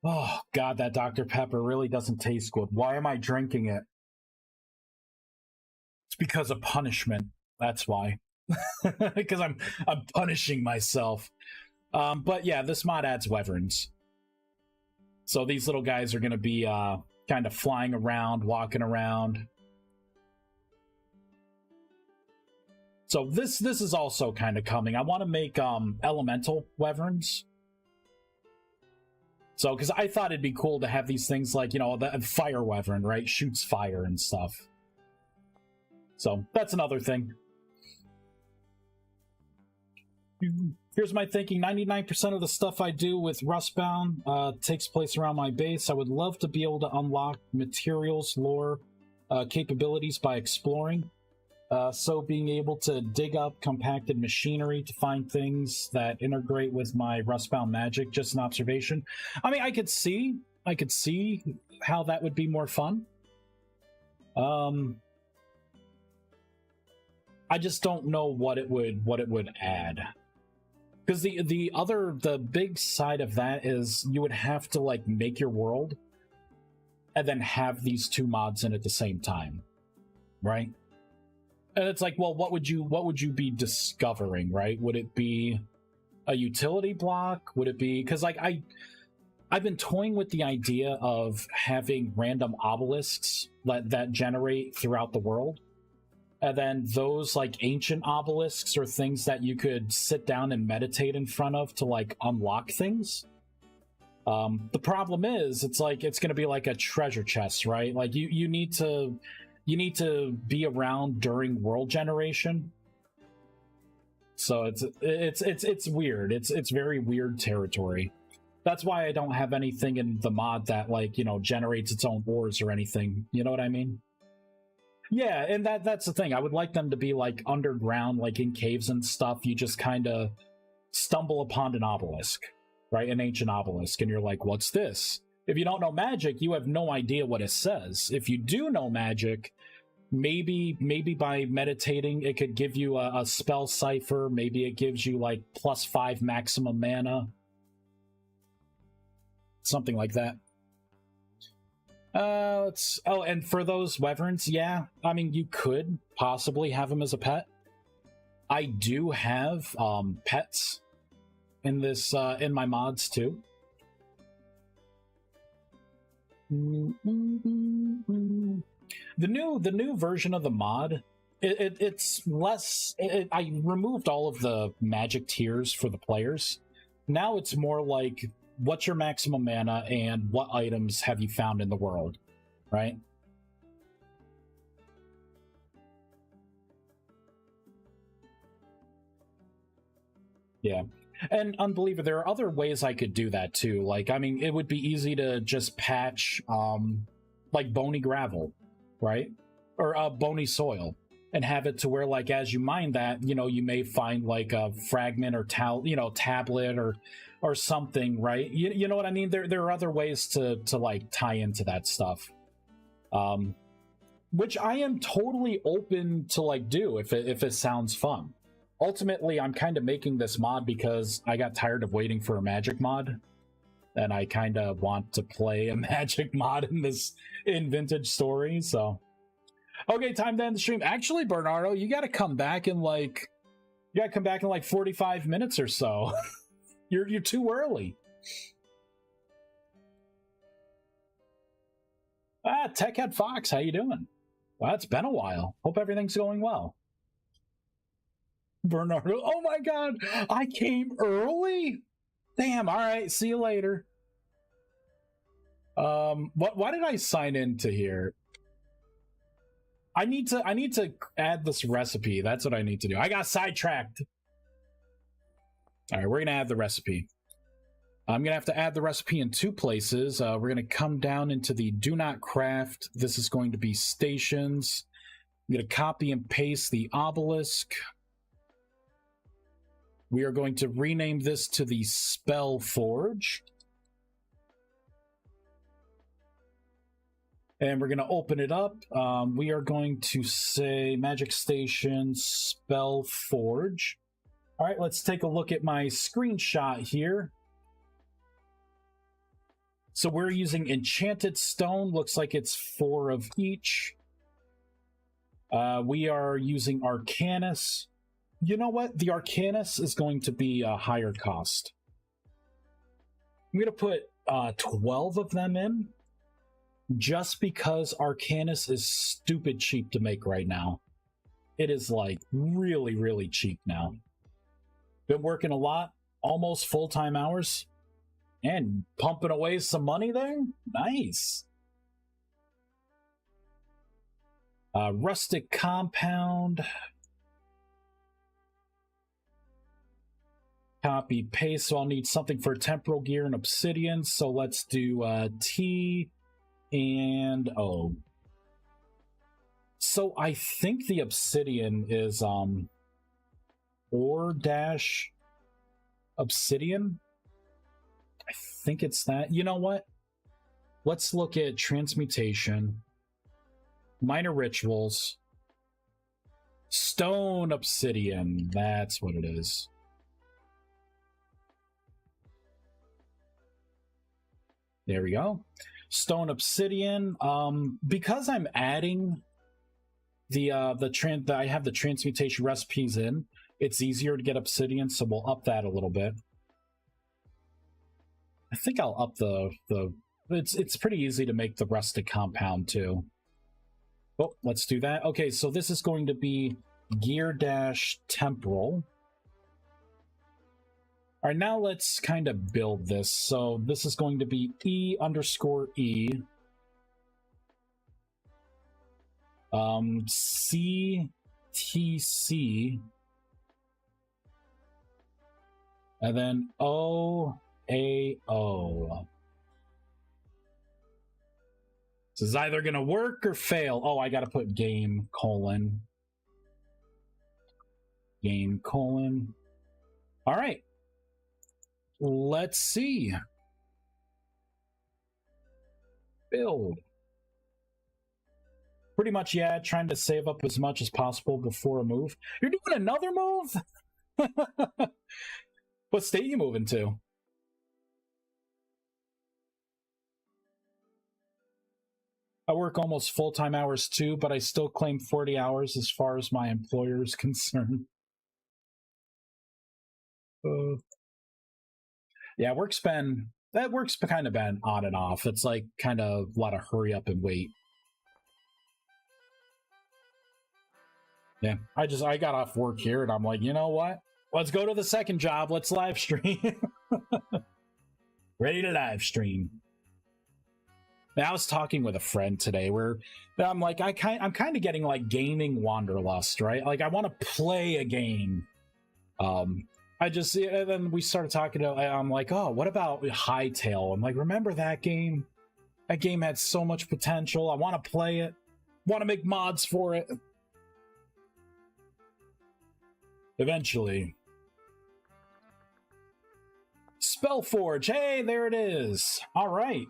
Oh, God, that Dr. Pepper really doesn't taste good. Why am I drinking it? It's because of punishment. That's why. Because I'm punishing myself. But yeah, this mod adds wyverns. So these little guys are going to be kind of flying around, walking around. So this is also kind of coming. I want to make elemental wyverns. So, because I thought it'd be cool to have these things like, you know, the fire wyvern, right? Shoots fire and stuff. So, that's another thing. Here's my thinking. 99% of the stuff I do with Rustbound takes place around my base. I would love to be able to unlock materials, lore, capabilities by exploring. So being able to dig up compacted machinery to find things that integrate with my Rustbound magic, just an observation. I mean, I could see how that would be more fun. I just don't know what it would add. Because the big side of that is you would have to like make your world and then have these two mods in at the same time, right? And it's like, well, what would you be discovering, right? Would it be a utility block? Would it be, because like I've been toying with the idea of having random obelisks that generate throughout the world. And then those like ancient obelisks are things that you could sit down and meditate in front of to like unlock things. The problem is it's like it's going to be like a treasure chest, right? Like you need to be around during world generation. So it's weird. It's very weird territory. That's why I don't have anything in the mod that like, you know, generates its own ores or anything. You know what I mean? Yeah, and that's the thing. I would like them to be like underground, like in caves and stuff. You just kind of stumble upon an obelisk, right? An ancient obelisk, and you're like, what's this? If you don't know magic, you have no idea what it says. If you do know magic, maybe by meditating, it could give you a spell cipher. Maybe it gives you like +5 maximum mana. Something like that. And for those wyverns, yeah, I mean, you could possibly have them as a pet. I do have pets in this in my mods too. The new version of the mod, it's less. I removed all of the magic tiers for the players. Now it's more like, what's your maximum mana and what items have you found in the world, right? Yeah. And Unbeliever, there are other ways I could do that too. Like, I mean, it would be easy to just patch like bony gravel, right? Or bony soil, and have it to where, like, as you mine that, you know, you may find like a fragment or tablet or something, right? You know what I mean? There are other ways to like tie into that stuff, which I am totally open to like do if it sounds fun. Ultimately, I'm kind of making this mod because I got tired of waiting for a magic mod, and I kind of want to play a magic mod in Vintage Story. So, okay, time to end the stream. Actually, Bernardo, you got to come back in like 45 minutes or so. You're too early. Techhead Fox, how you doing? Well, it's been a while. Hope everything's going well. Bernardo, oh my god, I came early? Damn, alright, see you later. Why did I sign into here? I need to add this recipe. That's what I need to do. I got sidetracked. Alright, we're gonna add the recipe. I'm gonna have to add the recipe in 2 places. We're gonna come down into the Do Not Craft. This is going to be stations. I'm gonna copy and paste the obelisk. We are going to rename this to the Spell Forge. And we're going to open it up. We are going to say Magic Station Spell Forge. All right, let's take a look at my screenshot here. So we're using Enchanted Stone. Looks like it's 4 of each. We are using Arcanus. You know what? The Arcanus is going to be a higher cost. I'm going to put 12 of them in, just because Arcanus is stupid cheap to make right now. It is like really, really cheap now. Been working a lot, almost full-time hours, and pumping away some money there. Nice. Rustic Compound. Copy, paste, so I'll need something for temporal gear and obsidian, so let's do T and O. So I think the obsidian is ore dash obsidian. I think it's that. You know what? Let's look at transmutation, minor rituals, stone obsidian. That's what it is. There we go. Stone obsidian. Because I'm adding I have the transmutation recipes in, it's easier to get obsidian, so we'll up that a little bit. I think I'll up it's pretty easy to make the rustic compound too. Oh, let's do that. Okay, so this is going to be gear dash temporal. All right, now let's kind of build this. So this is going to be E underscore E. CTC. And then OAO. This is either going to work or fail. Oh, I got to put game colon. Game colon. All right. Let's see. Build. Pretty much, yeah, trying to save up as much as possible before a move. You're doing another move? What state you moving to? I work almost full-time hours too, but I still claim 40 hours as far as my employer is concerned. Yeah, work's kind of been on and off. It's like kind of a lot of hurry up and wait. Yeah, I got off work here and I'm like, you know what? Let's go to the second job. Let's live stream. Ready to live stream. I was talking with a friend today where I'm like, I'm kind of getting like gaming wanderlust, right? Like I want to play a game. And then we started talking to, I'm like, oh, what about Hightail? I'm like, remember that game? That game had so much potential. I want to play it. Want to make mods for it. Eventually. Spellforge. Hey, there it is. All right.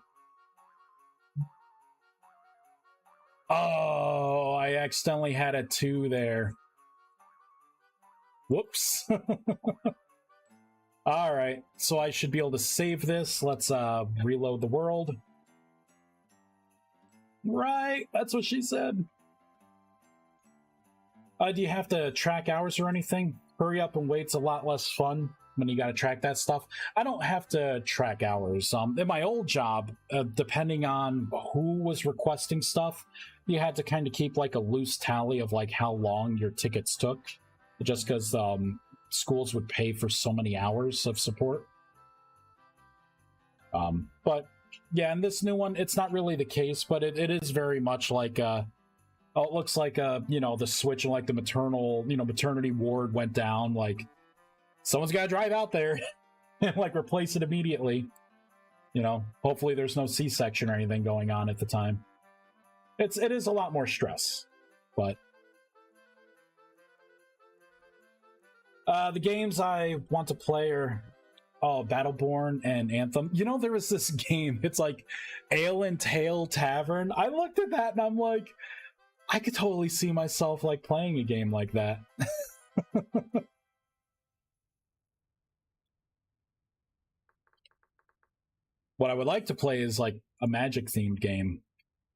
Oh, I accidentally had a 2 there. Whoops. All right, so I should be able to save this. Let's reload the world. Right, that's what she said. Do you have to track hours or anything? Hurry up and wait's a lot less fun when you got to track that stuff. I don't have to track hours. In my old job, depending on who was requesting stuff, you had to kind of keep like a loose tally of like how long your tickets took, just because schools would pay for so many hours of support. But yeah, in this new one, it's not really the case, but it is very much like it looks like the switch in like the maternity ward went down. Like someone's got to drive out there and like replace it immediately. Hopefully there's no C-section or anything going on at the time. It is a lot more stress, but The games I want to play are Battleborn and Anthem. You know, there was this game, it's like Ale and Tail Tavern. I looked at that and I'm like, I could totally see myself like playing a game like that. What I would like to play is like a Magic themed game.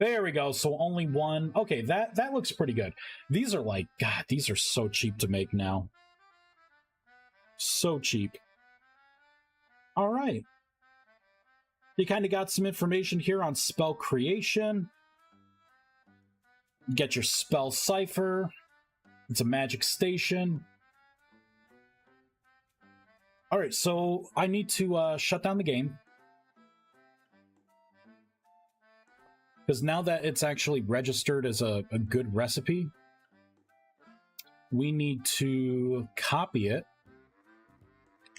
There we go. So only one. Okay, that looks pretty good. These are like, God, these are so cheap to make now. So cheap. All right. You kind of got some information here on spell creation. Get your spell cipher. It's a magic station. All right, so I need to shut down the game. Because now that it's actually registered as a good recipe, we need to copy it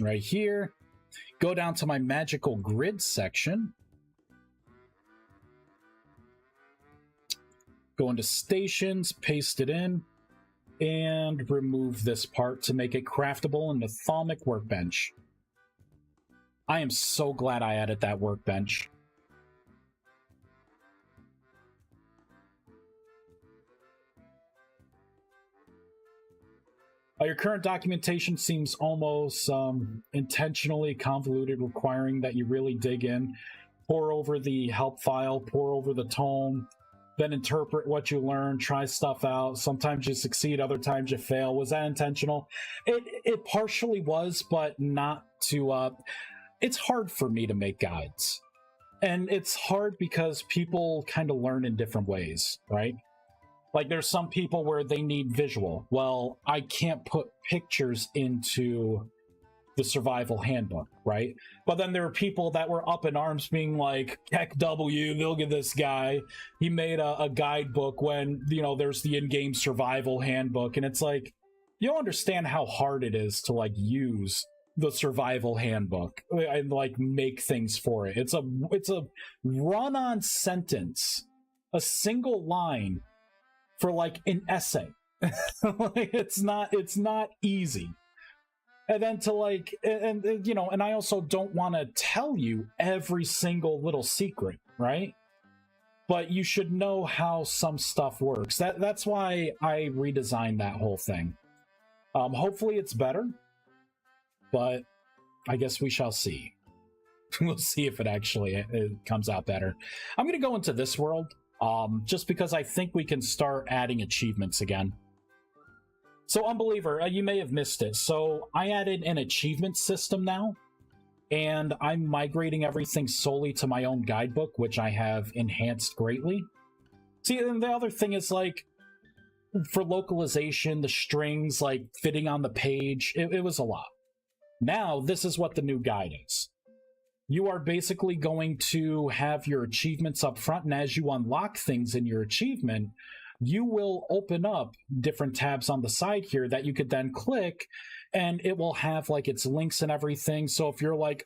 right here. Go down to my magical grid section. Go into stations, paste it in, and remove this part to make it craftable in the Thalmic workbench. I am so glad I added that workbench. Your current documentation seems almost intentionally convoluted, requiring that you really dig in, pour over the help file, pour over the tome, then interpret what you learn, try stuff out. Sometimes you succeed, other times you fail. Was that intentional? It partially was, but not to... it's hard for me to make guides. And it's hard because people kind of learn in different ways, right? Like, there's some people where they need visual. Well, I can't put pictures into the survival handbook, right? But then there are people that were up in arms being like, heck W, look at this guy. He made a guidebook when, you know, there's the in-game survival handbook. And it's like, you don't understand how hard it is to, like, use the survival handbook and, like, make things for it. It's a run-on sentence, a single line, for like an essay. Like, it's not easy. And then to like, and you know, and I also don't want to tell you every single little secret, right? But you should know how some stuff works. That's why I redesigned that whole thing. Hopefully it's better, but I guess we shall see. We'll see if it comes out better. I'm gonna go into this world. Just because I think we can start adding achievements again. So, Unbeliever, you may have missed it. So, I added an achievement system now, and I'm migrating everything solely to my own guidebook, which I have enhanced greatly. See, and the other thing is, like, for localization, the strings, like, fitting on the page, it was a lot. Now, this is what the new guide is. You are basically going to have your achievements up front, and as you unlock things in your achievement, you will open up different tabs on the side here that you could then click, and it will have like its links and everything. So if you're like,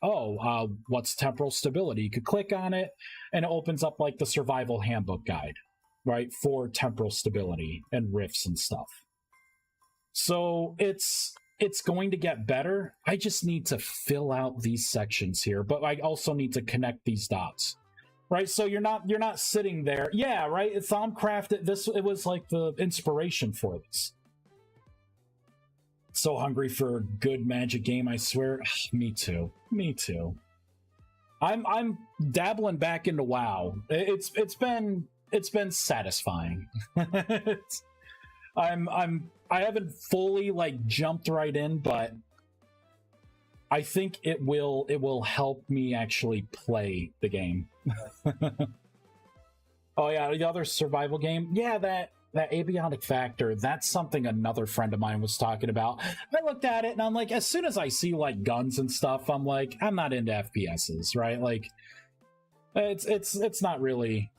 what's temporal stability? You could click on it, and it opens up like the survival handbook guide, right, for temporal stability and rifts and stuff. So it's going to get better. I just need to fill out these sections here, but I also need to connect these dots, right? So you're not sitting there. Yeah, right. Thalmcraft, it was like the inspiration for this. So hungry for a good Magic game, I swear. Me too. I'm dabbling back into WoW. It's been satisfying. I haven't fully like jumped right in, but I think it will help me actually play the game. Oh yeah, the other survival game. Yeah, that abiotic factor, that's something another friend of mine was talking about. I looked at it and I'm like, as soon as I see like guns and stuff, I'm like, I'm not into FPSs, right? Like it's not really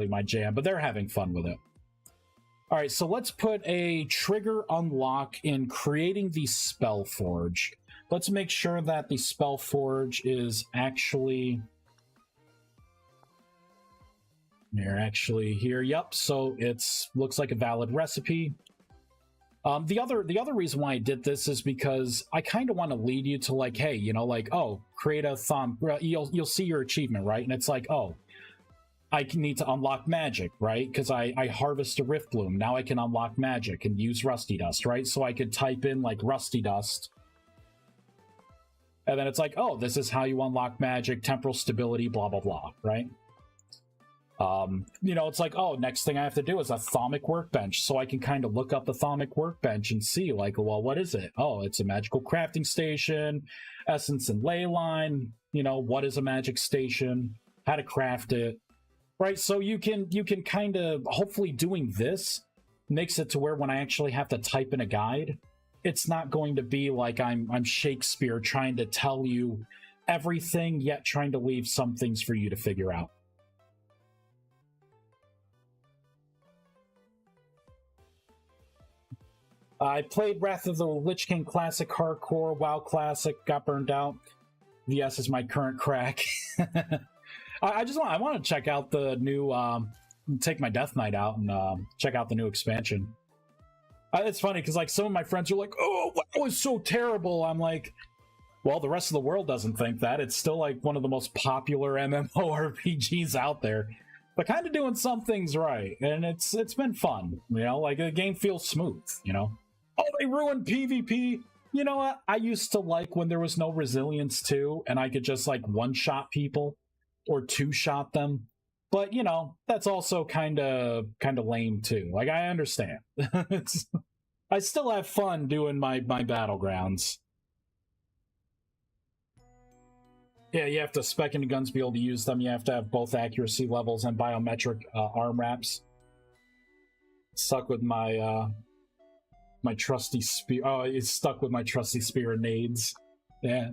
my jam, but they're having fun with it. All right, so let's put a trigger unlock in creating the Spellforge. Let's make sure that the Spellforge is actually here. Yep, so it's looks like a valid recipe. The other reason why I did this is because I kind of want to lead you to like, hey, you know, like, oh, create a thumb. You'll see your achievement, right? And it's like, oh, I need to unlock magic, right? Because I harvest a Rift Bloom. Now I can unlock magic and use Rusty Dust, right? So I could type in like Rusty Dust. And then it's like, oh, this is how you unlock magic, temporal stability, blah, blah, blah, right? You know, it's like, oh, next thing I have to do is a Thaumic Workbench. So I can kind of look up the Thaumic Workbench and see like, well, what is it? Oh, it's a magical crafting station, essence and ley line. You know, what is a magic station? How to craft it. Right, so you can kind of, hopefully doing this makes it to where when I actually have to type in a guide, it's not going to be like I'm Shakespeare trying to tell you everything, yet trying to leave some things for you to figure out. I played Wrath of the Lich King Classic Hardcore, WoW Classic, got burned out. VS is my current crack. I want to check out the new, take my Death Knight out and check out the new expansion. It's funny because like some of my friends are like, oh, that was so terrible. I'm like, well, the rest of the world doesn't think that. It's still like one of the most popular MMORPGs out there. But kind of doing some things right, and it's been fun. You know, like the game feels smooth. You know, oh, they ruined PvP. You know what? I used to like when there was no resilience too, and I could just like one-shot people or two-shot them. But you know, that's also kind of lame too. Like I understand. I still have fun doing my battlegrounds. Yeah, you have to spec into guns to be able to use them. You have to have both accuracy levels and biometric arm wraps. Stuck with my my trusty spear. Oh, it's stuck with my trusty spear and nades. Yeah.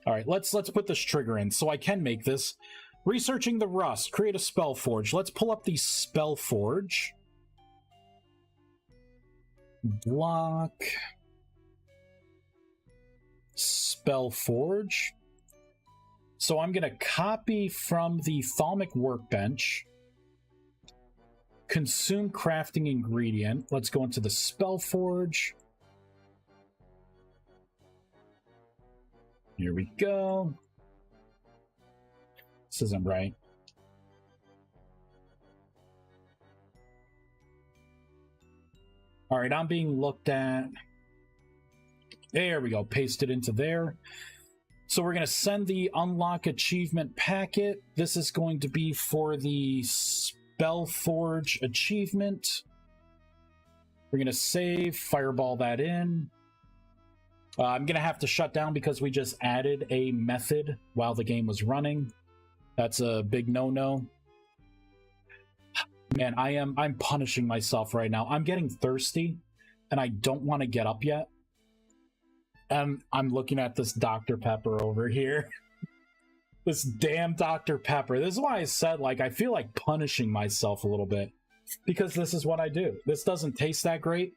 All right, let's put this trigger in so I can make this. Researching the rust. Create a spell forge. Let's pull up the spell forge. Block. Spell forge. So I'm going to copy from the Thaumic Workbench. Consume crafting ingredient. Let's go into the spell forge. Here we go. This isn't right. All right, I'm being looked at. There we go. Paste it into there. So we're going to send the unlock achievement packet. This is going to be for the Spellforge achievement. We're going to save, fireball that in. I'm going to have to shut down because we just added a method while the game was running. That's a big no-no. Man, I'm punishing myself right now. I'm getting thirsty, and I don't want to get up yet. I'm looking at this Dr. Pepper over here. This damn Dr. Pepper. This is why I said, like, I feel like punishing myself a little bit. Because this is what I do. This doesn't taste that great.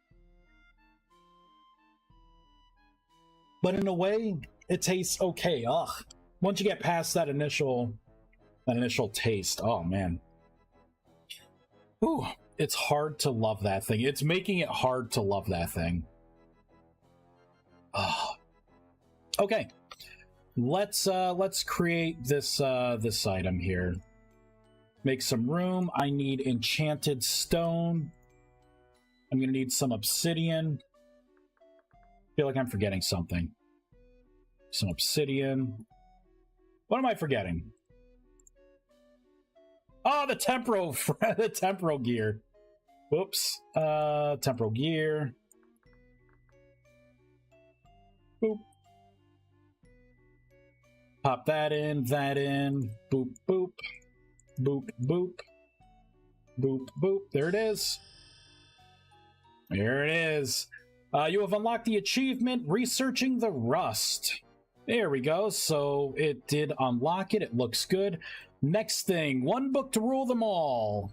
But in a way, it tastes okay. Ugh. Once you get past that initial taste, oh man. Ooh, it's hard to love that thing. It's making it hard to love that thing. Okay, let's create this this item here. Make some room. I need enchanted stone. I'm gonna need some obsidian. Feel like I'm forgetting something. Some obsidian. What am I forgetting? Oh, the temporal the temporal gear. Whoops. Temporal gear. Boop. Pop that in, boop, boop, boop, boop, boop, boop. There it is. There it is. You have unlocked the achievement, Researching the Rust. There we go. So it did unlock it. It looks good. Next thing, one book to rule them all.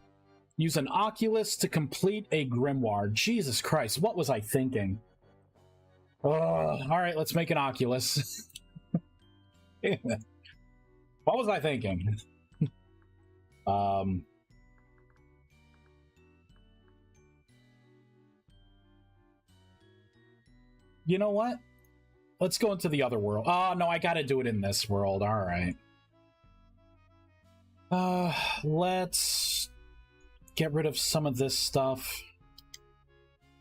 Use an Oculus to complete a grimoire. Jesus Christ, what was I thinking? All right, let's make an Oculus. What was I thinking? You know what? Let's go into the other world. Oh, no, I gotta do it in this world. All right. Let's get rid of some of this stuff.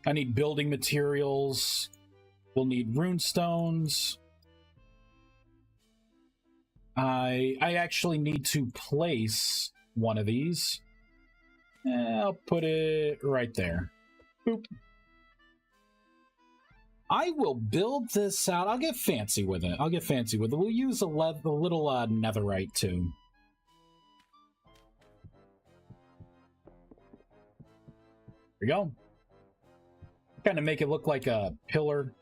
I need building materials. We'll need rune stones. I actually need to place one of these. I'll put it right there. Boop. I will build this out. I'll get fancy with it. We'll use a little netherite too. There we go. Kind of make it look like a pillar.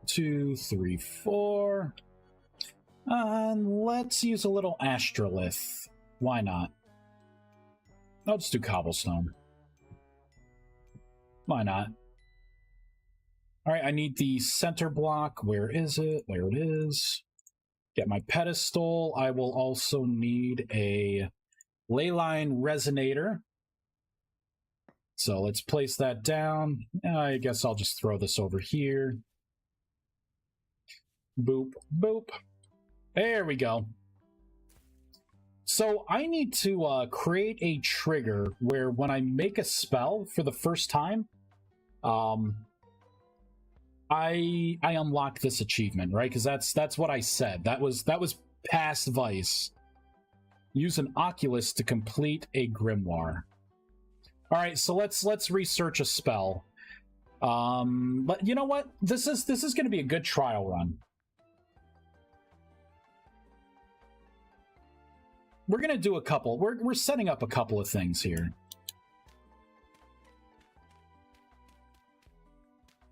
Two, three, four. Let's use a little astrolith. Why not? I'll just do cobblestone. Why not? Alright, I need the center block. Where is it? There it is. Get my pedestal. I will also need a leyline resonator. So let's place that down. I guess I'll just throw this over here. Boop, boop. There we go. So I need to create a trigger where when I make a spell for the first time, I unlock this achievement, right? Because that's what I said. That was past Vice. Use an Oculus to complete a grimoire. All right, so let's research a spell. But you know what? This is going to be a good trial run. We're going to do a couple. We're setting up a couple of things here.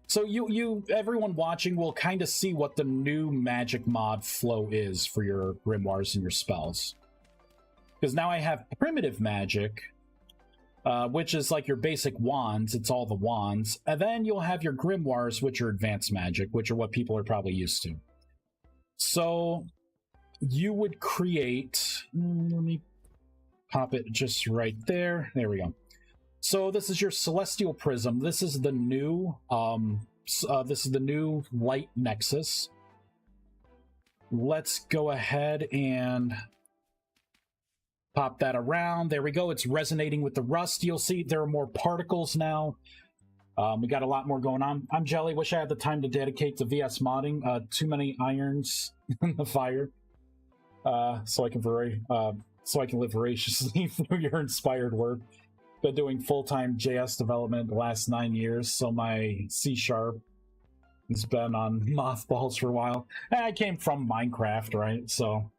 So everyone watching will kind of see what the new magic mod flow is for your grimoires and your spells. Because now I have primitive magic, which is like your basic wands. It's all the wands. And then you'll have your grimoires, which are advanced magic, which are what people are probably used to. So you would create... Let me pop it just right there. There we go. So this is your celestial prism. This is the new light nexus. Let's go ahead and pop that around. There we go. It's resonating with the rust. You'll see there are more particles now. We got a lot more going on. I'm Jelly. Wish I had the time to dedicate to VS modding. Too many irons in the fire. So I can live voraciously through your inspired work. Been doing full-time JS development the last 9 years, so my C# has been on mothballs for a while. And I came from Minecraft, right? So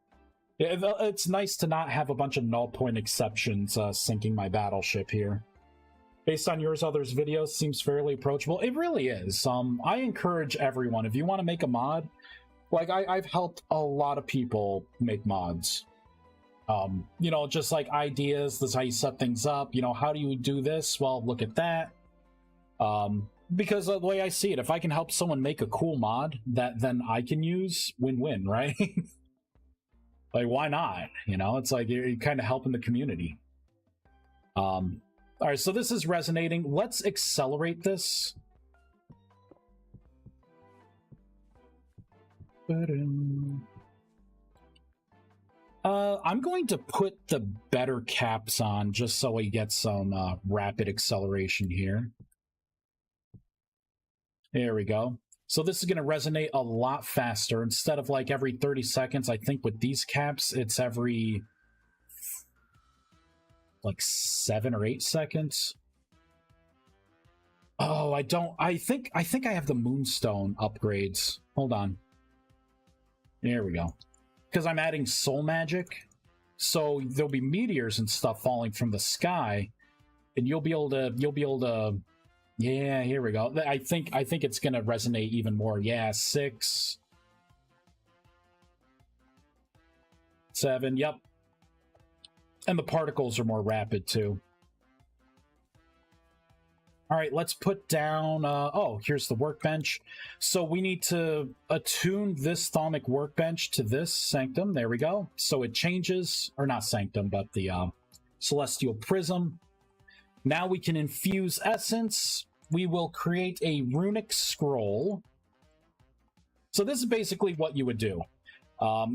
it's nice to not have a bunch of null point exceptions sinking my battleship here. Based on yours others' videos, seems fairly approachable. It really is. I encourage everyone, if you want to make a mod, like I've helped a lot of people make mods. You know, just like ideas, this is how you set things up, you know, how do you do this? Well, look at that. Because the way I see it, if I can help someone make a cool mod that then I can use, win-win, right? Like, why not? You know, it's like you're kind of helping the community. All right, so this is resonating. Let's accelerate this. I'm going to put the better caps on just so we get some rapid acceleration here. There we go. So this is going to resonate a lot faster. Instead of like every 30 seconds, I think with these caps, it's every like 7 or 8 seconds. Oh, I think I have the moonstone upgrades. Hold on. There we go. Because I'm adding soul magic, so there'll be meteors and stuff falling from the sky, and you'll be able to. Yeah, here we go. I think it's gonna resonate even more. Yeah, 6, 7. Yep. And the particles are more rapid too. All right, let's put down, oh, here's the workbench. So we need to attune this Thaumic workbench to this sanctum. There we go. So it changes, or not sanctum, but the celestial prism. Now we can infuse essence. We will create a runic scroll. So this is basically what you would do.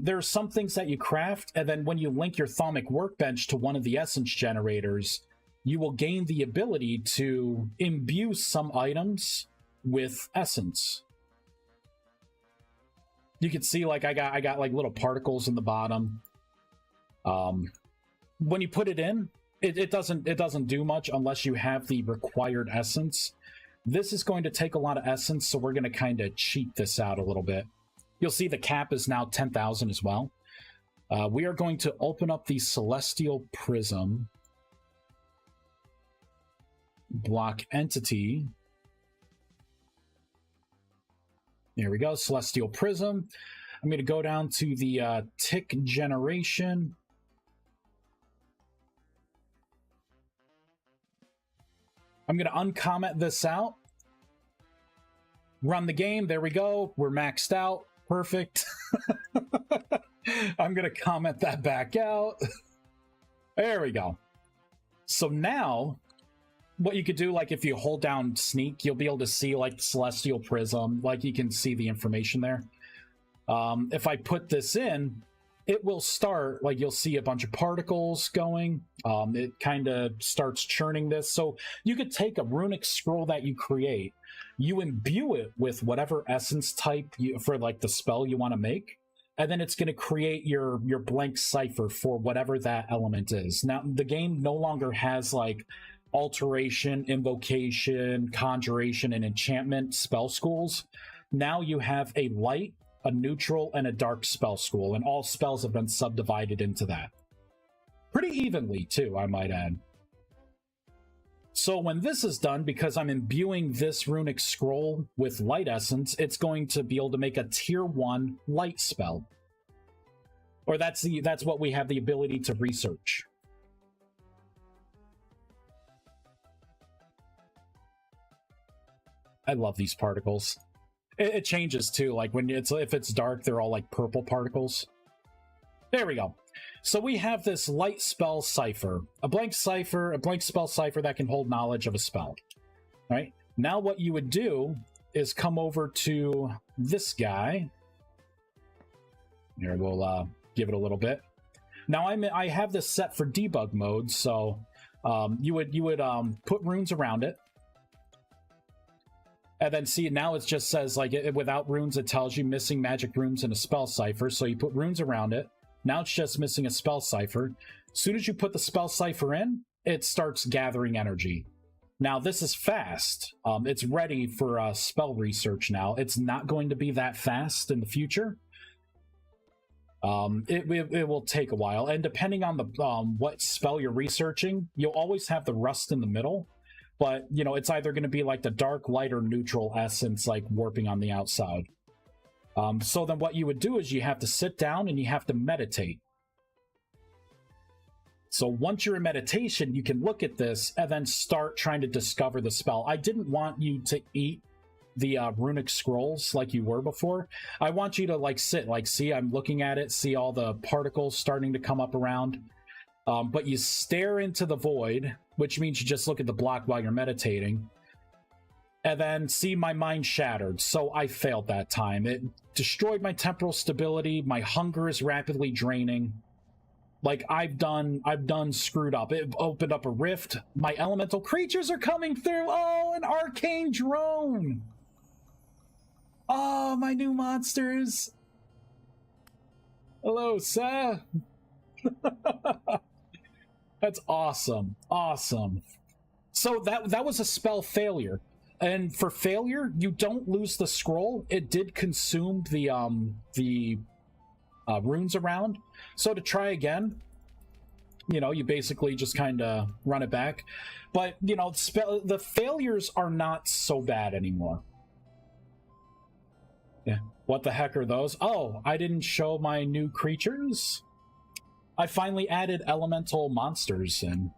There are some things that you craft, and then when you link your Thaumic Workbench to one of the essence generators, you will gain the ability to imbue some items with essence. You can see, like, I got like little particles in the bottom. When you put it in, it doesn't do much unless you have the required essence. This is going to take a lot of essence, so we're going to kind of cheat this out a little bit. You'll see the cap is now 10,000 as well. We are going to open up the Celestial Prism block entity. There we go, Celestial Prism. I'm going to go down to the tick generation. I'm going to uncomment this out. Run the game. There we go. We're maxed out. Perfect. I'm going to comment that back out. There we go. So now, what you could do, like if you hold down sneak, you'll be able to see like Celestial Prism. Like you can see the information there. If I put this in, it will start, like you'll see a bunch of particles going. It kind of starts churning this. So you could take a runic scroll that you create, you imbue it with whatever essence type for like the spell you want to make, and then it's going to create your blank cipher for whatever that element is. Now, the game no longer has like alteration, invocation, conjuration, and enchantment spell schools. Now you have a light, a neutral, and a dark spell school, and all spells have been subdivided into that. Pretty evenly, too, I might add. So when this is done, because I'm imbuing this runic scroll with light essence, it's going to be able to make a tier 1 light spell. Or that's what we have the ability to research. I love these particles. It changes too, like if it's dark, they're all like purple particles. There we go. So we have this light spell cipher, a blank spell cipher that can hold knowledge of a spell. All right. Now what you would do is come over to this guy. Here, we'll give it a little bit. Now I have this set for debug mode, so you would put runes around it. And then see, now it just says, like, without runes, it tells you missing magic runes in a spell cipher. So you put runes around it. Now it's just missing a spell cipher. As soon as you put the spell cipher in, it starts gathering energy. Now, this is fast. It's ready for spell research now. It's not going to be that fast in the future. It will take a while. And depending on the what spell you're researching, you'll always have the rust in the middle. But, you know, it's either going to be like the dark, light, or neutral essence, like warping on the outside. So then what you would do is you have to sit down and you have to meditate. So once you're in meditation, you can look at this and then start trying to discover the spell. I didn't want you to eat the runic scrolls like you were before. I want you to like sit, like see, I'm looking at it, see all the particles starting to come up around. But you stare into the void, which means you just look at the block while you're meditating, and then see my mind shattered. So I failed that time. It destroyed my temporal stability. My hunger is rapidly draining. Like I've done screwed up. It opened up a rift. My elemental creatures are coming through. Oh, an arcane drone. Oh, my new monsters. Hello, sir. That's awesome. Awesome. So that was a spell failure. And for failure, you don't lose the scroll. It did consume the runes around. So to try again, you know, you basically just kind of run it back. But, you know, the failures are not so bad anymore. Yeah. What the heck are those? Oh, I didn't show my new creatures. I finally added elemental monsters in.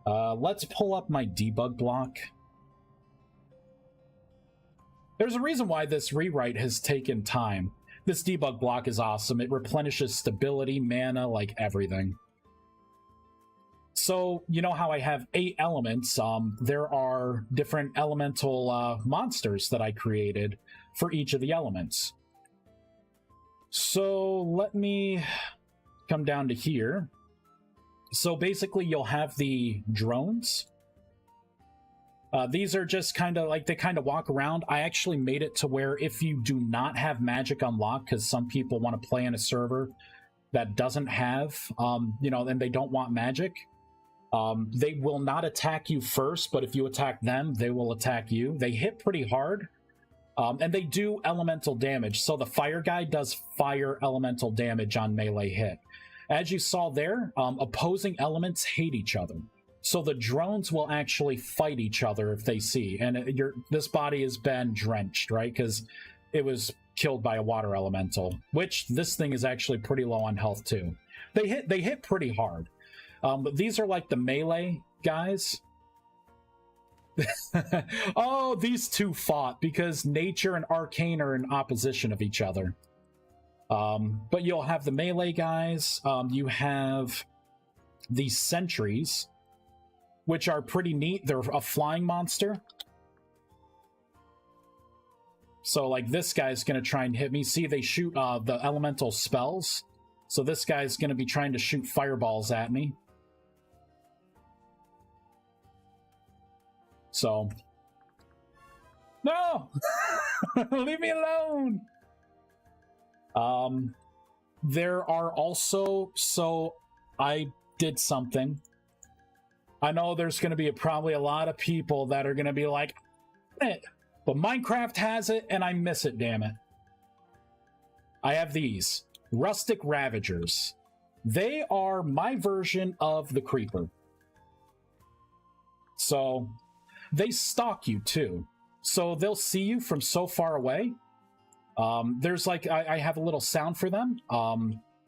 Let's pull up my debug block. There's a reason why this rewrite has taken time. This debug block is awesome. It replenishes stability, mana, like everything. So, you know how I have 8 elements? There are different elemental monsters that I created for each of the elements. So, let me come down to here. So, basically, you'll have the drones. These are just kind of like, they kind of walk around. I actually made it to where if you do not have magic unlocked, because some people want to play in a server that doesn't have, you know, and they don't want magic, they will not attack you first, but if you attack them, they will attack you. They hit pretty hard, and they do elemental damage. So the fire guy does fire elemental damage on melee hit. As you saw there, opposing elements hate each other. So the drones will actually fight each other if they see. And this body has been drenched, right? Because it was killed by a water elemental, which this thing is actually pretty low on health too. They hit pretty hard. But these are like the melee guys. Oh, these two fought because nature and arcane are in opposition of each other. But you'll have the melee guys. You have the sentries, which are pretty neat. They're a flying monster. So, like, this guy's going to try and hit me. See, they shoot the elemental spells. So this guy's going to be trying to shoot fireballs at me. So... No! Leave me alone! There are also... So, I did something. I know there's going to be probably a lot of people that are going to be like, but Minecraft has it and I miss it, damn it. I have these rustic ravagers. They are my version of the creeper. So they stalk you too. So they'll see you from so far away. There's like, I have a little sound for them.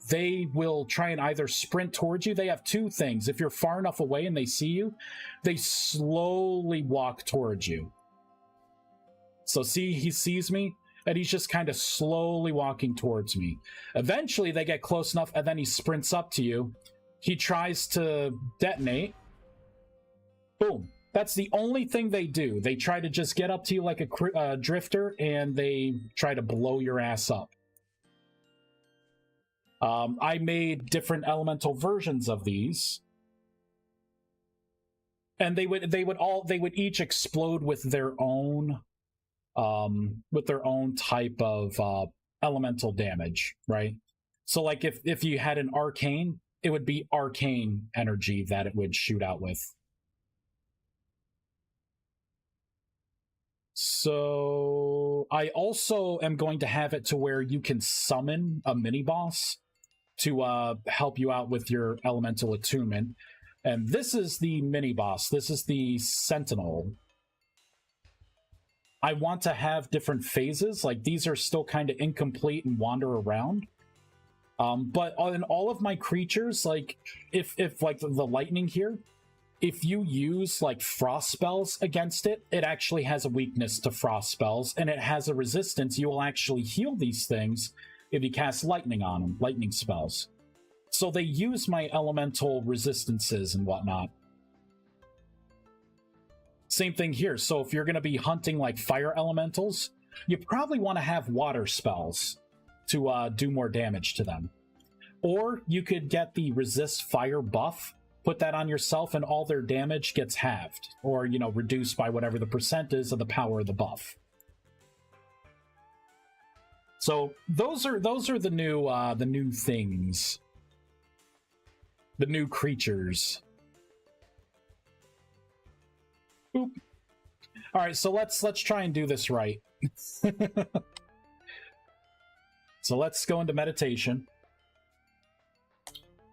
They will try and either sprint towards you. They have two things. If you're far enough away and they see you, they slowly walk towards you. So see, he sees me, and he's just kind of slowly walking towards me. Eventually, they get close enough, and then he sprints up to you. He tries to detonate. Boom. That's the only thing they do. They try to just get up to you like a drifter, and they try to blow your ass up. I made different elemental versions of these, and they would each explode with their own type of elemental damage, right? So, like if you had an arcane, it would be arcane energy that it would shoot out with. So I also am going to have it to where you can summon a mini boss to help you out with your elemental attunement. And this is the mini boss. This is the Sentinel. I want to have different phases. Like, these are still kind of incomplete and wander around. But in all of my creatures, like, if like the lightning here, if you use like frost spells against it, it actually has a weakness to frost spells, and it has a resistance. You will actually heal these things if you cast lightning on them, lightning spells. So they use my elemental resistances and whatnot. Same thing here. So if you're going to be hunting like fire elementals, you probably want to have water spells to do more damage to them. Or you could get the resist fire buff, put that on yourself, and all their damage gets halved, or, you know, reduced by whatever the percent is of the power of the buff. So those are the new things, the new creatures. Boop. All right, so let's try and do this right. So let's go into meditation.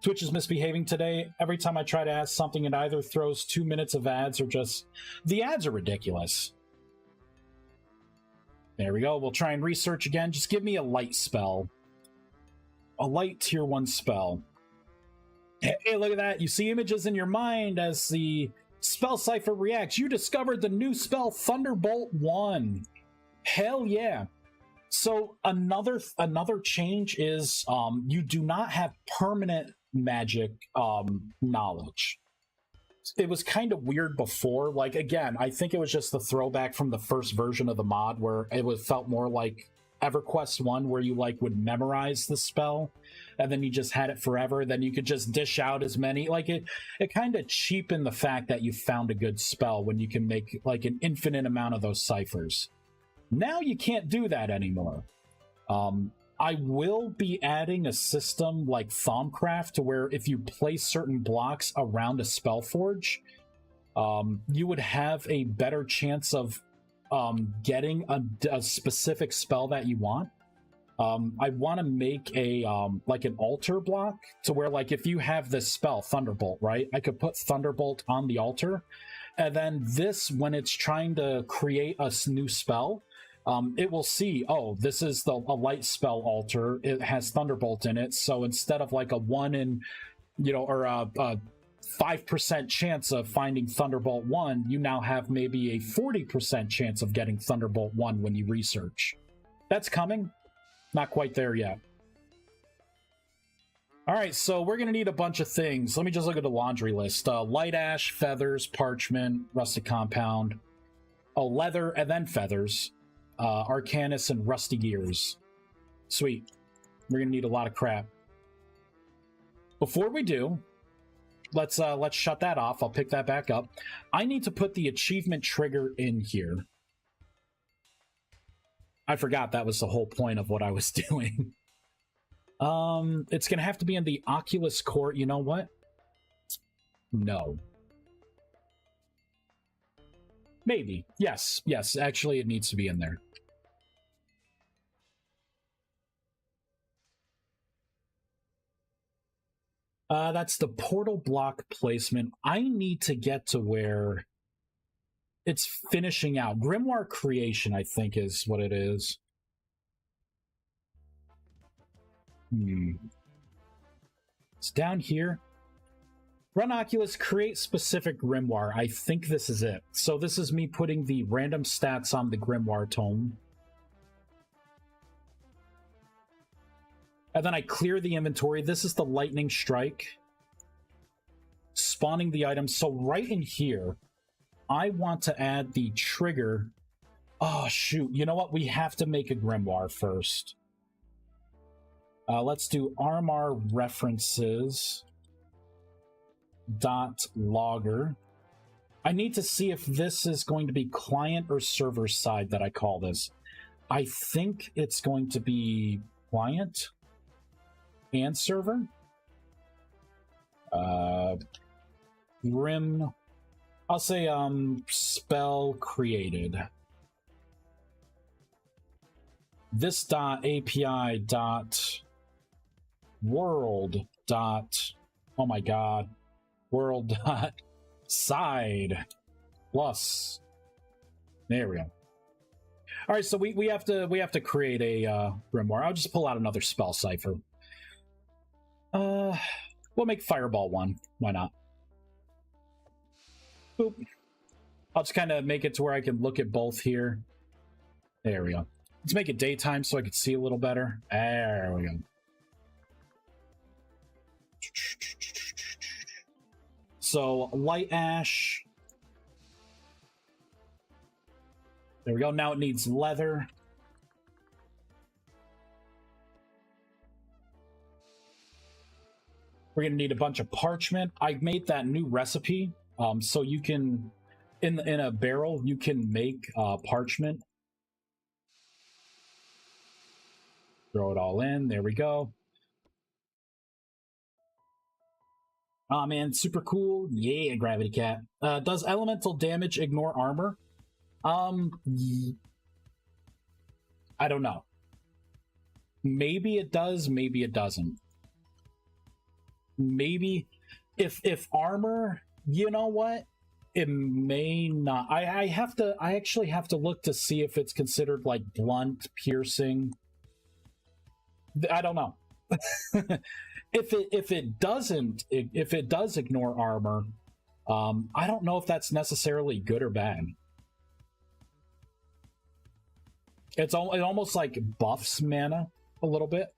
Twitch is misbehaving today. Every time I try to ask something, it either throws 2 minutes of ads or just... The ads are ridiculous. There we go. We'll try and research again. Just give me a light spell. A light tier 1 spell. Hey, look at that. You see images in your mind as the spell cipher reacts. You discovered the new spell Thunderbolt 1. Hell yeah. So another change is you do not have permanent magic knowledge. it was kind of weird before. Like, again, I think it was just the throwback from the first version of the mod where it was felt more like EverQuest 1, where you like would memorize the spell and then you just had it forever. Then you could just dish out as many. Like, it kind of cheapened the fact that you found a good spell when you can make like an infinite amount of those ciphers. Now you can't do that anymore. I will be adding a system like Thaumcraft to where if you place certain blocks around a Spellforge, you would have a better chance of getting a specific spell that you want. I want to make a like an altar block to where, like, if you have this spell Thunderbolt, right, I could put Thunderbolt on the altar, and then this, when it's trying to create a new spell, it will see, oh, this is a light spell altar, it has Thunderbolt in it, so instead of like a 1 in, or a 5% chance of finding Thunderbolt 1, you now have maybe a 40% chance of getting Thunderbolt 1 when you research. That's coming. Not quite there yet. Alright, so we're going to need a bunch of things. Let me just look at the laundry list. Light ash, feathers, parchment, rustic compound, leather, and then feathers, arcanus, and rusty gears. Sweet. We're going to need a lot of crap. Before we do, let's shut that off. I'll pick that back up. I need to put the achievement trigger in here. I forgot that was the whole point of what I was doing. It's gonna have to be in the Oculus Core. You know what? No. Maybe. Yes. Actually, it needs to be in there. That's the portal block placement. I need to get to where it's finishing out. Grimoire creation, I think, is what it is. It's down here. Run Oculus, create specific grimoire. I think this is it. So this is me putting the random stats on the grimoire tome. And then I clear the inventory. This is the lightning strike. Spawning the items. So right in here, I want to add the trigger. Oh, shoot. You know what? We have to make a grimoire first. Let's do Armor references .logger. I need to see if this is going to be client or server side that I call this. I think it's going to be client and server. Grim. I'll say spell created. This .api .world oh my god, world .side plus. There we go. All right, so we have to create a grimoire. I'll just pull out another spell cipher. We'll make Fireball 1. Why not? Boop. I'll just kind of make it to where I can look at both here. There we go. Let's make it daytime so I can see a little better. There we go. So, light ash. There we go. Now it needs leather. We're going to need a bunch of parchment. I made that new recipe. So you can, in a barrel, you can make parchment. Throw it all in. There we go. Oh man, super cool. Yeah, Gravity Cat. Does elemental damage ignore armor? I don't know. Maybe it does, maybe it doesn't. Maybe if armor, you know what? It may not. I actually have to look to see if it's considered like blunt, piercing. I don't know. If it does ignore armor, I don't know if that's necessarily good or bad. It almost like buffs mana a little bit.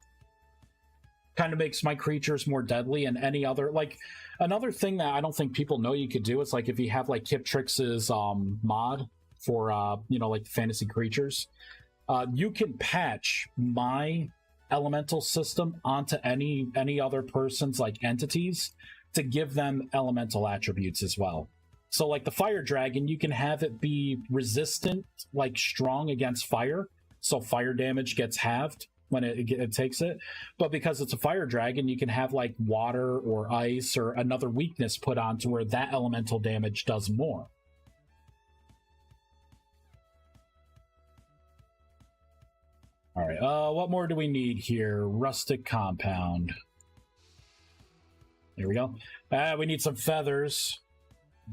kind of makes my creatures more deadly, and any other, like, another thing that I don't think people know you could do is, like, if you have, like, Kiptrix's mod for, you know, like, fantasy creatures, you can patch my elemental system onto any other person's, like, entities to give them elemental attributes as well. So, like, the fire dragon, you can have it be resistant, like, strong against fire, so fire damage gets halved when it takes it. But because it's a fire dragon, you can have, like, water or ice or another weakness put on to where that elemental damage does more. All right, what more do we need here? Rustic compound. There we go. We need some feathers.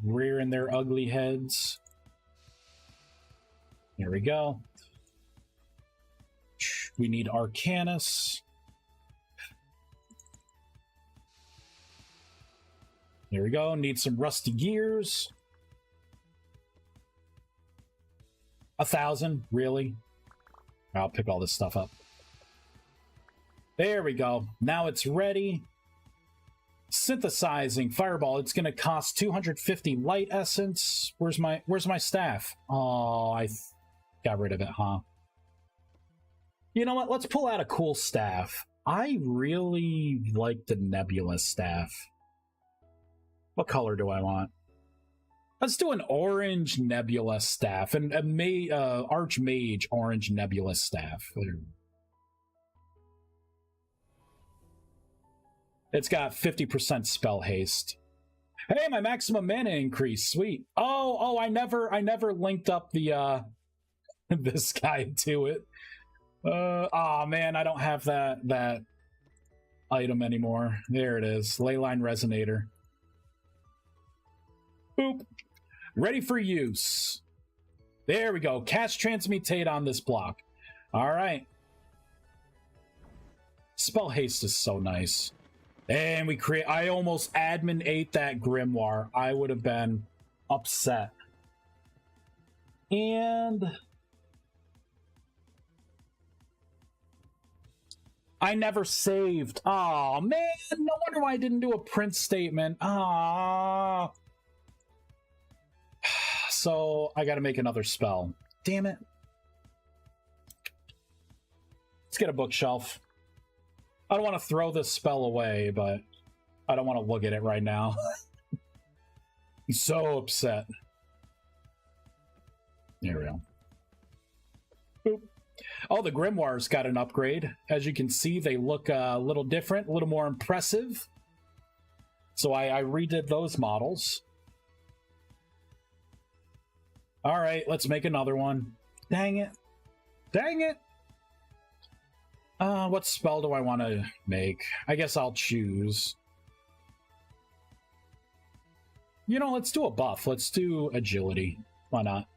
Rearing their ugly heads. There we go. We need Arcanus. There we go. Need some rusty gears. 1,000, really? I'll pick all this stuff up. There we go. Now it's ready. Synthesizing fireball. It's going to cost 250 light essence. Where's my staff? Oh, I got rid of it, huh? You know what? Let's pull out a cool staff. I really like the nebula staff. What color do I want? Let's do an orange nebula staff and a archmage orange nebula staff. It's got 50% spell haste. Hey, my maximum mana increase. Sweet. Oh, I never linked up the this guy to it. Oh man, I don't have that item anymore. There it is. Leyline Resonator. Boop. Ready for use. There we go. Cast Transmutate on this block. All right. Spell haste is so nice. And we create... I almost admin ate that Grimoire. I would have been upset. And... I never saved. Oh man, no wonder why I didn't do a print statement. Ah. So I gotta make another spell. Damn it. Let's get a bookshelf. I don't want to throw this spell away, but I don't want to look at it right now. I'm so upset. There we go. Boop. Oh, the Grimoires got an upgrade. As you can see, they look a little different, a little more impressive. So I redid those models. All right, let's make another one. Dang it. Dang it. What spell do I want to make? I guess I'll choose. You know, let's do a buff. Let's do agility. Why not?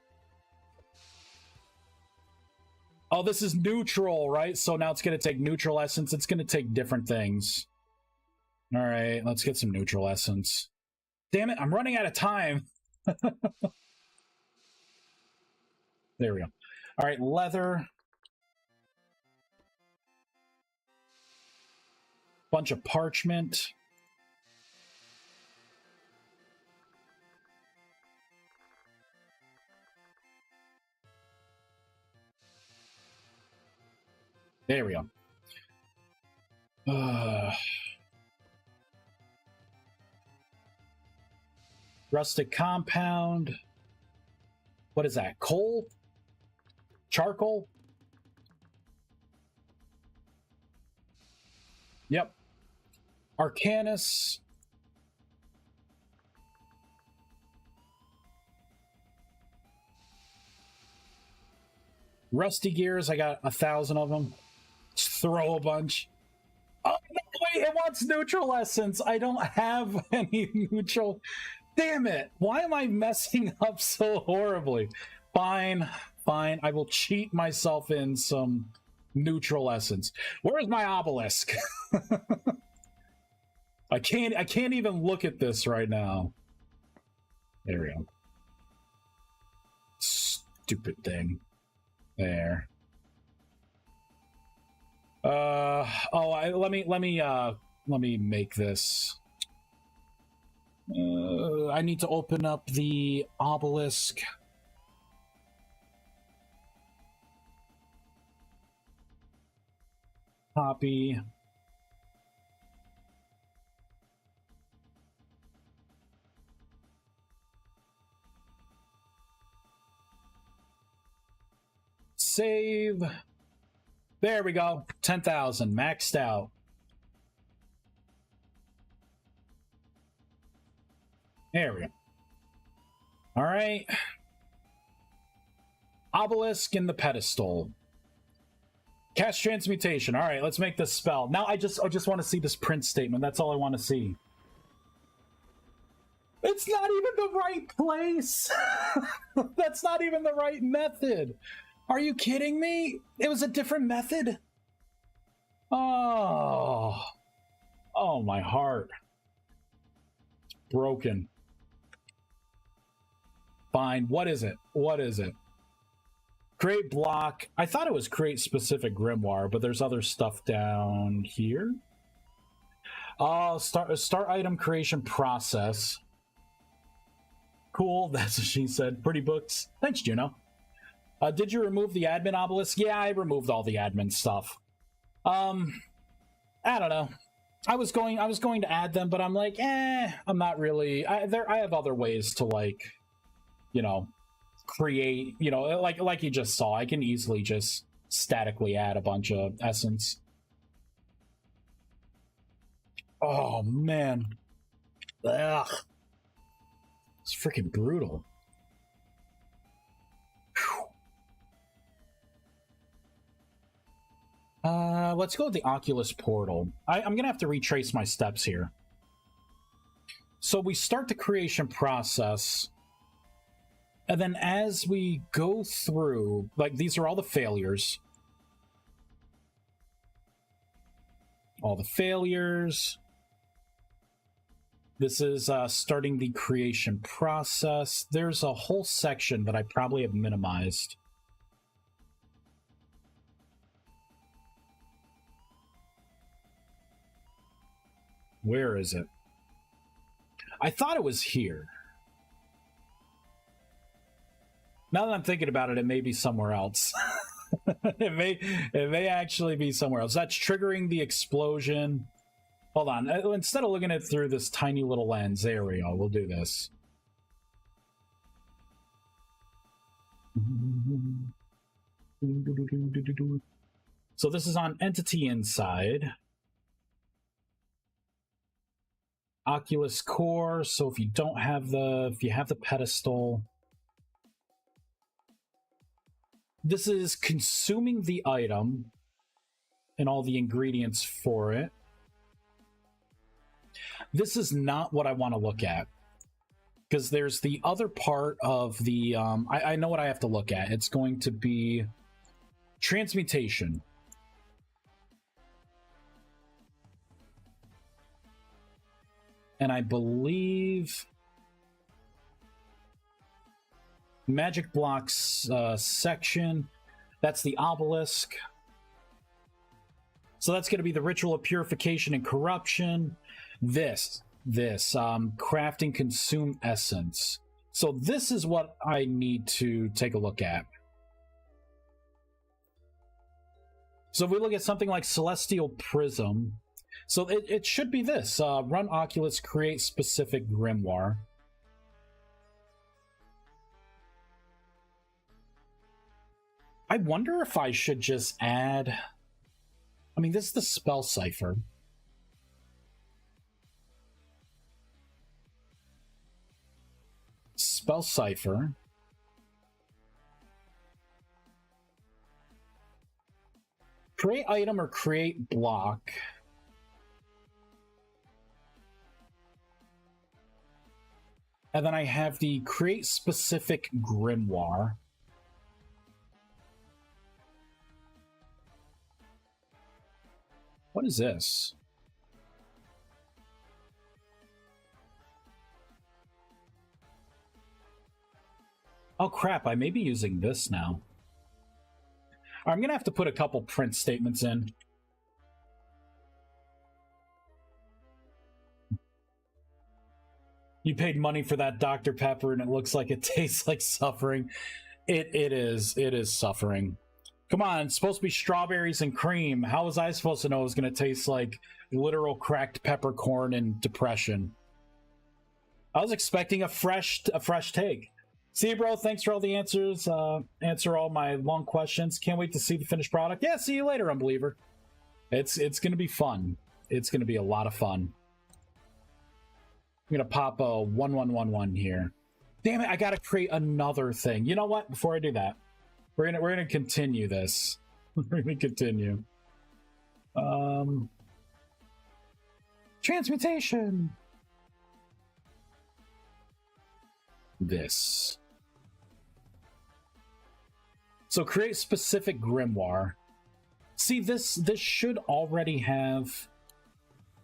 Oh, this is neutral, right? So now it's going to take neutral essence. It's going to take different things. All right, let's get some neutral essence. Damn it, I'm running out of time. There we go. All right, leather. Bunch of parchment. There we go. Rustic compound. What is that? Coal? Charcoal? Yep. Arcanus. Rusty gears. I got 1,000 of them. Just throw a bunch. Oh, no, wait, it wants neutral essence. I don't have any neutral. Damn it. Why am I messing up so horribly? Fine, fine. I will cheat myself in some neutral essence. Where's my obelisk? I can't even look at this right now. There we go. Stupid thing. There. Let me make this. I need to open up the obelisk. Copy. Save. There we go. 10,000 maxed out. There we go. All right. Obelisk in the pedestal. Cast transmutation. All right, let's make this spell. Now I just want to see this print statement. That's all I want to see. It's not even the right place. That's not even the right method. Are you kidding me? It was a different method. Oh. Oh, my heart. It's broken. Fine. What is it? What is it? Create block. I thought it was create specific grimoire, but there's other stuff down here. Start item creation process. Cool. That's what she said. Pretty books. Thanks, Juno. Did you remove the admin obelisk? Yeah, I removed all the admin stuff. I don't know. I was going to add them, but I'm like, I'm not really. I have other ways to, like, you know, create, you know, like you just saw. I can easily just statically add a bunch of essence. Oh man. Ugh. It's freaking brutal. Let's go with the Oculus portal. I'm gonna have to retrace my steps here. So we start the creation process, and then as we go through, like, these are all the failures. All the failures. This is starting the creation process. There's a whole section that I probably have minimized. Where is it? I thought it was here. Now that I'm thinking about it, it may be somewhere else. it may actually be somewhere else. That's triggering the explosion. Hold on. Instead of looking at it through this tiny little lens, there we go. We'll do this. So this is on entity inside. Oculus core. So if you have the pedestal, this is consuming the item and all the ingredients for it. This is not what I want to look at, because there's the other part of the I know what I have to look at. It's going to be transmutation. And I believe magic blocks section. That's the obelisk. So that's going to be the ritual of purification and corruption. This crafting consume essence. So this is what I need to take a look at. So if we look at something like Celestial Prism, so it should be this. Run Oculus, create specific grimoire. I wonder if I should just add... I mean, this is the spell cipher. Spell cipher. Create item or create block. And then I have the create specific grimoire. What is this? Oh crap, I may be using this now. I'm gonna have to put a couple print statements in. You paid money for that Dr. Pepper and it looks like it tastes like suffering. It is suffering. Come on, it's supposed to be strawberries and cream. How was I supposed to know it was going to taste like literal cracked peppercorn and depression? I was expecting a fresh take. See you, bro. Thanks for all the answers. Answer all my long questions. Can't wait to see the finished product. Yeah, see you later, Unbeliever. It's going to be fun. It's going to be a lot of fun. I'm going to pop a 1111 here. Damn it, I got to create another thing. You know what? Before I do that, we're going to continue this. We're going to continue. Transmutation. This. So create specific grimoire. See, this should already have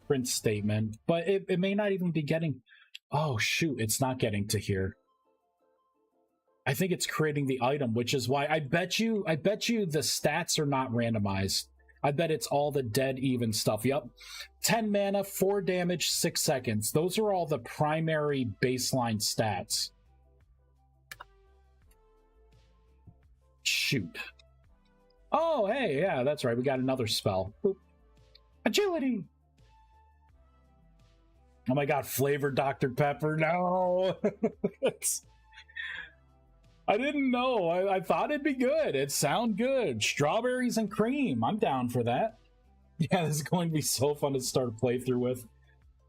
print statement, but it may not even be getting. Oh shoot, it's not getting to here. I think it's creating the item, which is why I bet you the stats are not randomized. I bet it's all the dead even stuff. Yep. 10 mana, 4 damage, 6 seconds. Those are all the primary baseline stats. Shoot. Oh, hey, yeah, that's right. We got another spell. Boop. Agility. Oh my god, flavored Dr. Pepper. No. I didn't know. I thought it'd be good. It sound good. Strawberries and cream. I'm down for that. Yeah, this is going to be so fun to start a playthrough with.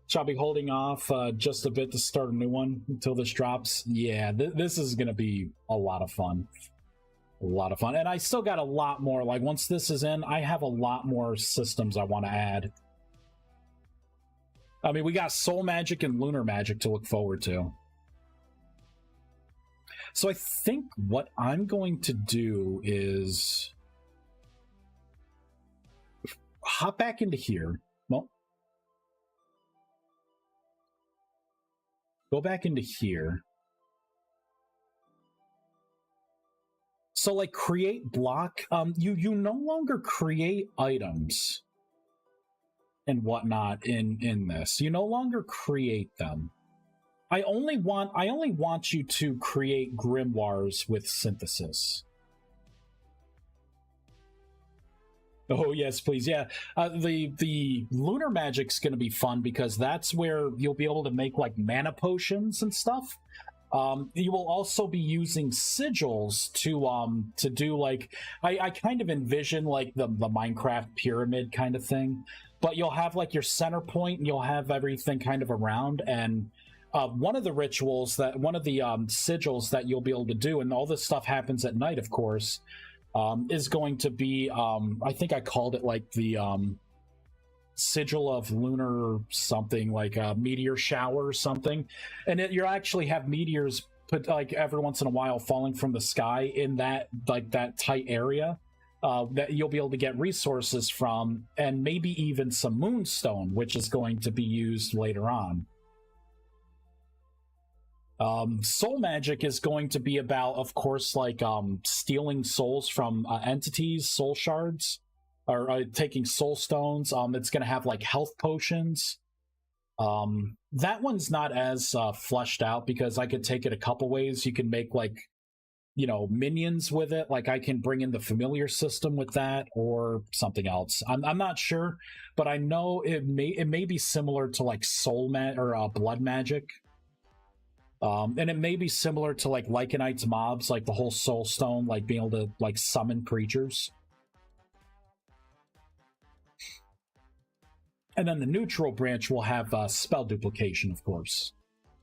Shall be holding off just a bit to start a new one until this drops. Yeah, this is going to be a lot of fun. A lot of fun. And I still got a lot more. Like, once this is in, I have a lot more systems I want to add. I mean, we got Soul Magic and Lunar Magic to look forward to. So I think what I'm going to do is hop back into here. Well, go back into here. So like create block, you no longer create items and whatnot in this. You no longer create them. I only want you to create grimoires with synthesis. Oh yes, please. Yeah, the lunar magic's going to be fun because that's where you'll be able to make like mana potions and stuff. You will also be using sigils to do like I kind of envision like the Minecraft pyramid kind of thing, but you'll have like your center point and you'll have everything kind of around. And one of the rituals that one of the sigils that you'll be able to do, and all this stuff happens at night, of course, is going to be I think I called it like the sigil of lunar something, like a meteor shower or something, and you actually have meteors put like every once in a while falling from the sky in that like that tight area that you'll be able to get resources from, and maybe even some moonstone, which is going to be used later on. Soul magic is going to be about, of course, like stealing souls from entities, soul shards, or taking soul stones. It's going to have like health potions. That one's not as fleshed out because I could take it a couple ways. You can make like, you know, minions with it. Like I can bring in the familiar system with that or something else. I'm not sure, but I know it may be similar to like blood magic. And it may be similar to like Lycanite's mobs, like the whole soul stone, like being able to like summon creatures. And then the neutral branch will have spell duplication, of course.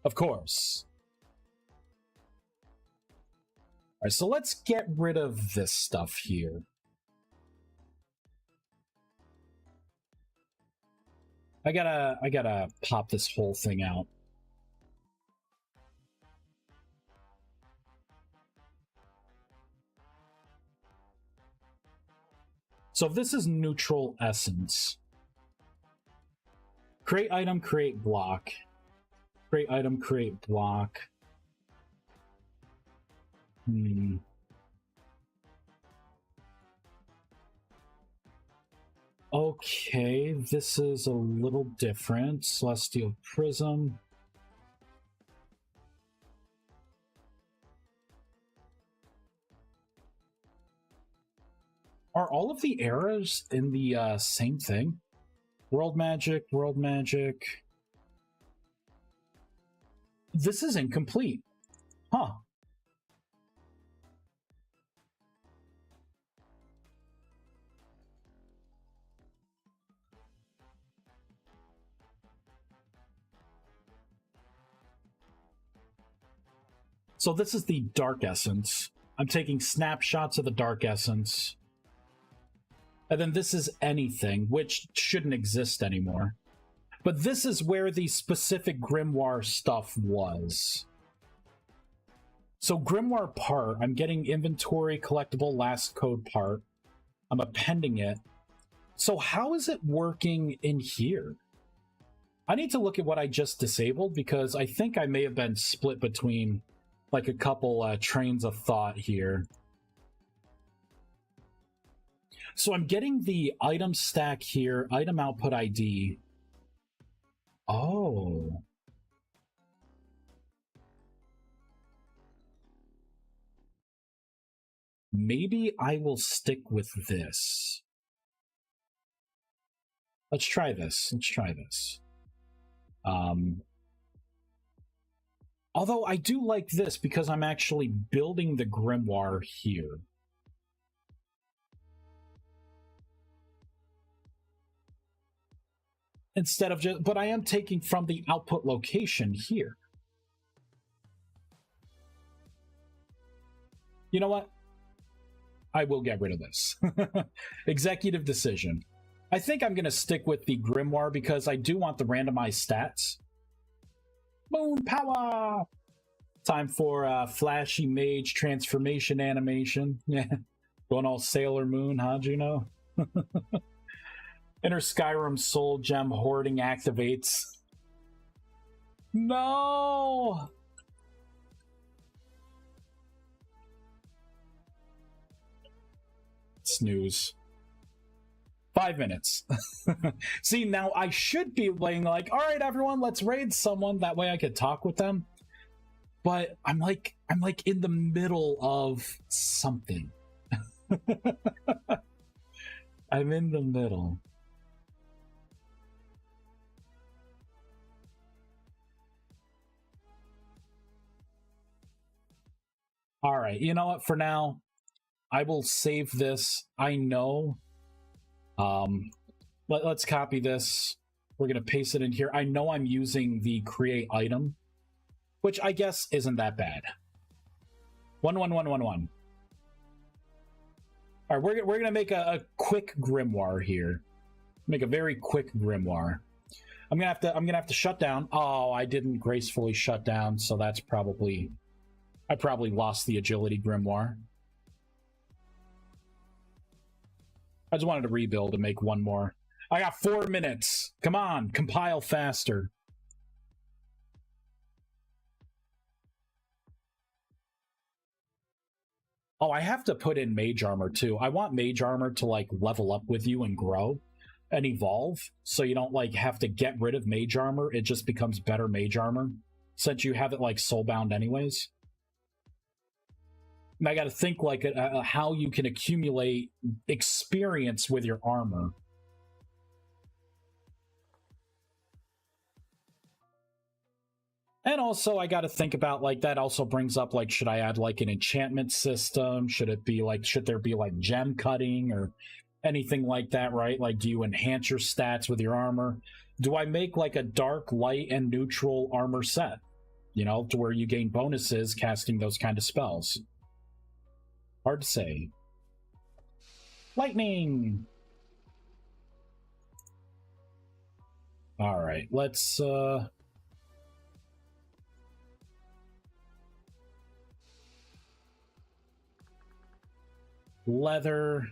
Of course. All right, so let's get rid of this stuff here. I gotta pop this whole thing out. So if this is neutral essence, create item, create block. Create item, create block. Okay, this is a little different. Celestial Prism. Are all of the eras in the same thing? World magic, world magic. This is incomplete. Huh. So this is the Dark Essence. I'm taking snapshots of the Dark Essence. And then this is anything, which shouldn't exist anymore. But this is where the specific Grimoire stuff was. So Grimoire part, I'm getting inventory, collectible, last code part. I'm appending it. So how is it working in here? I need to look at what I just disabled because I think I may have been split between like a couple trains of thought here. So I'm getting the item stack here, item output ID. Oh. Maybe I will stick with this. Let's try this. Let's try this. Although I do like this because I'm actually building the grimoire here. Instead of just, but I am taking from the output location here. You know what? I will get rid of this. Executive decision. I think I'm going to stick with the grimoire because I do want the randomized stats. Moon power! Time for flashy mage transformation animation. Yeah, going all Sailor Moon, huh, Juno? Inner Skyrim soul gem hoarding activates. No! Snooze. 5 minutes. See, now I should be playing like, all right, everyone, let's raid someone. That way I could talk with them. But I'm like in the middle of something. I'm in the middle. All right, you know what? For now, I will save this. I know. Let's copy this. We're going to paste it in here. I know I'm using the create item, which I guess isn't that bad. 11111. All right, we're going to make a quick grimoire here. Make a very quick grimoire. I'm going to have to shut down. Oh, I didn't gracefully shut down, so that's probably I probably lost the agility grimoire. I just wanted to rebuild and make one more. I got 4 minutes. Come on, compile faster. Oh, I have to put in mage armor too. I want mage armor to like level up with you and grow and evolve, so you don't like have to get rid of mage armor. It just becomes better mage armor since you have it like soulbound anyways. And I got to think like how you can accumulate experience with your armor. And also, I got to think about, like, that also brings up, like, should I add, like, an enchantment system? Should it be, like, should there be, like, gem cutting or anything like that, right? Like, do you enhance your stats with your armor? Do I make, like, a dark, light, and neutral armor set? You know, to where you gain bonuses casting those kind of spells. Hard to say. Lightning! Alright, let's, leather,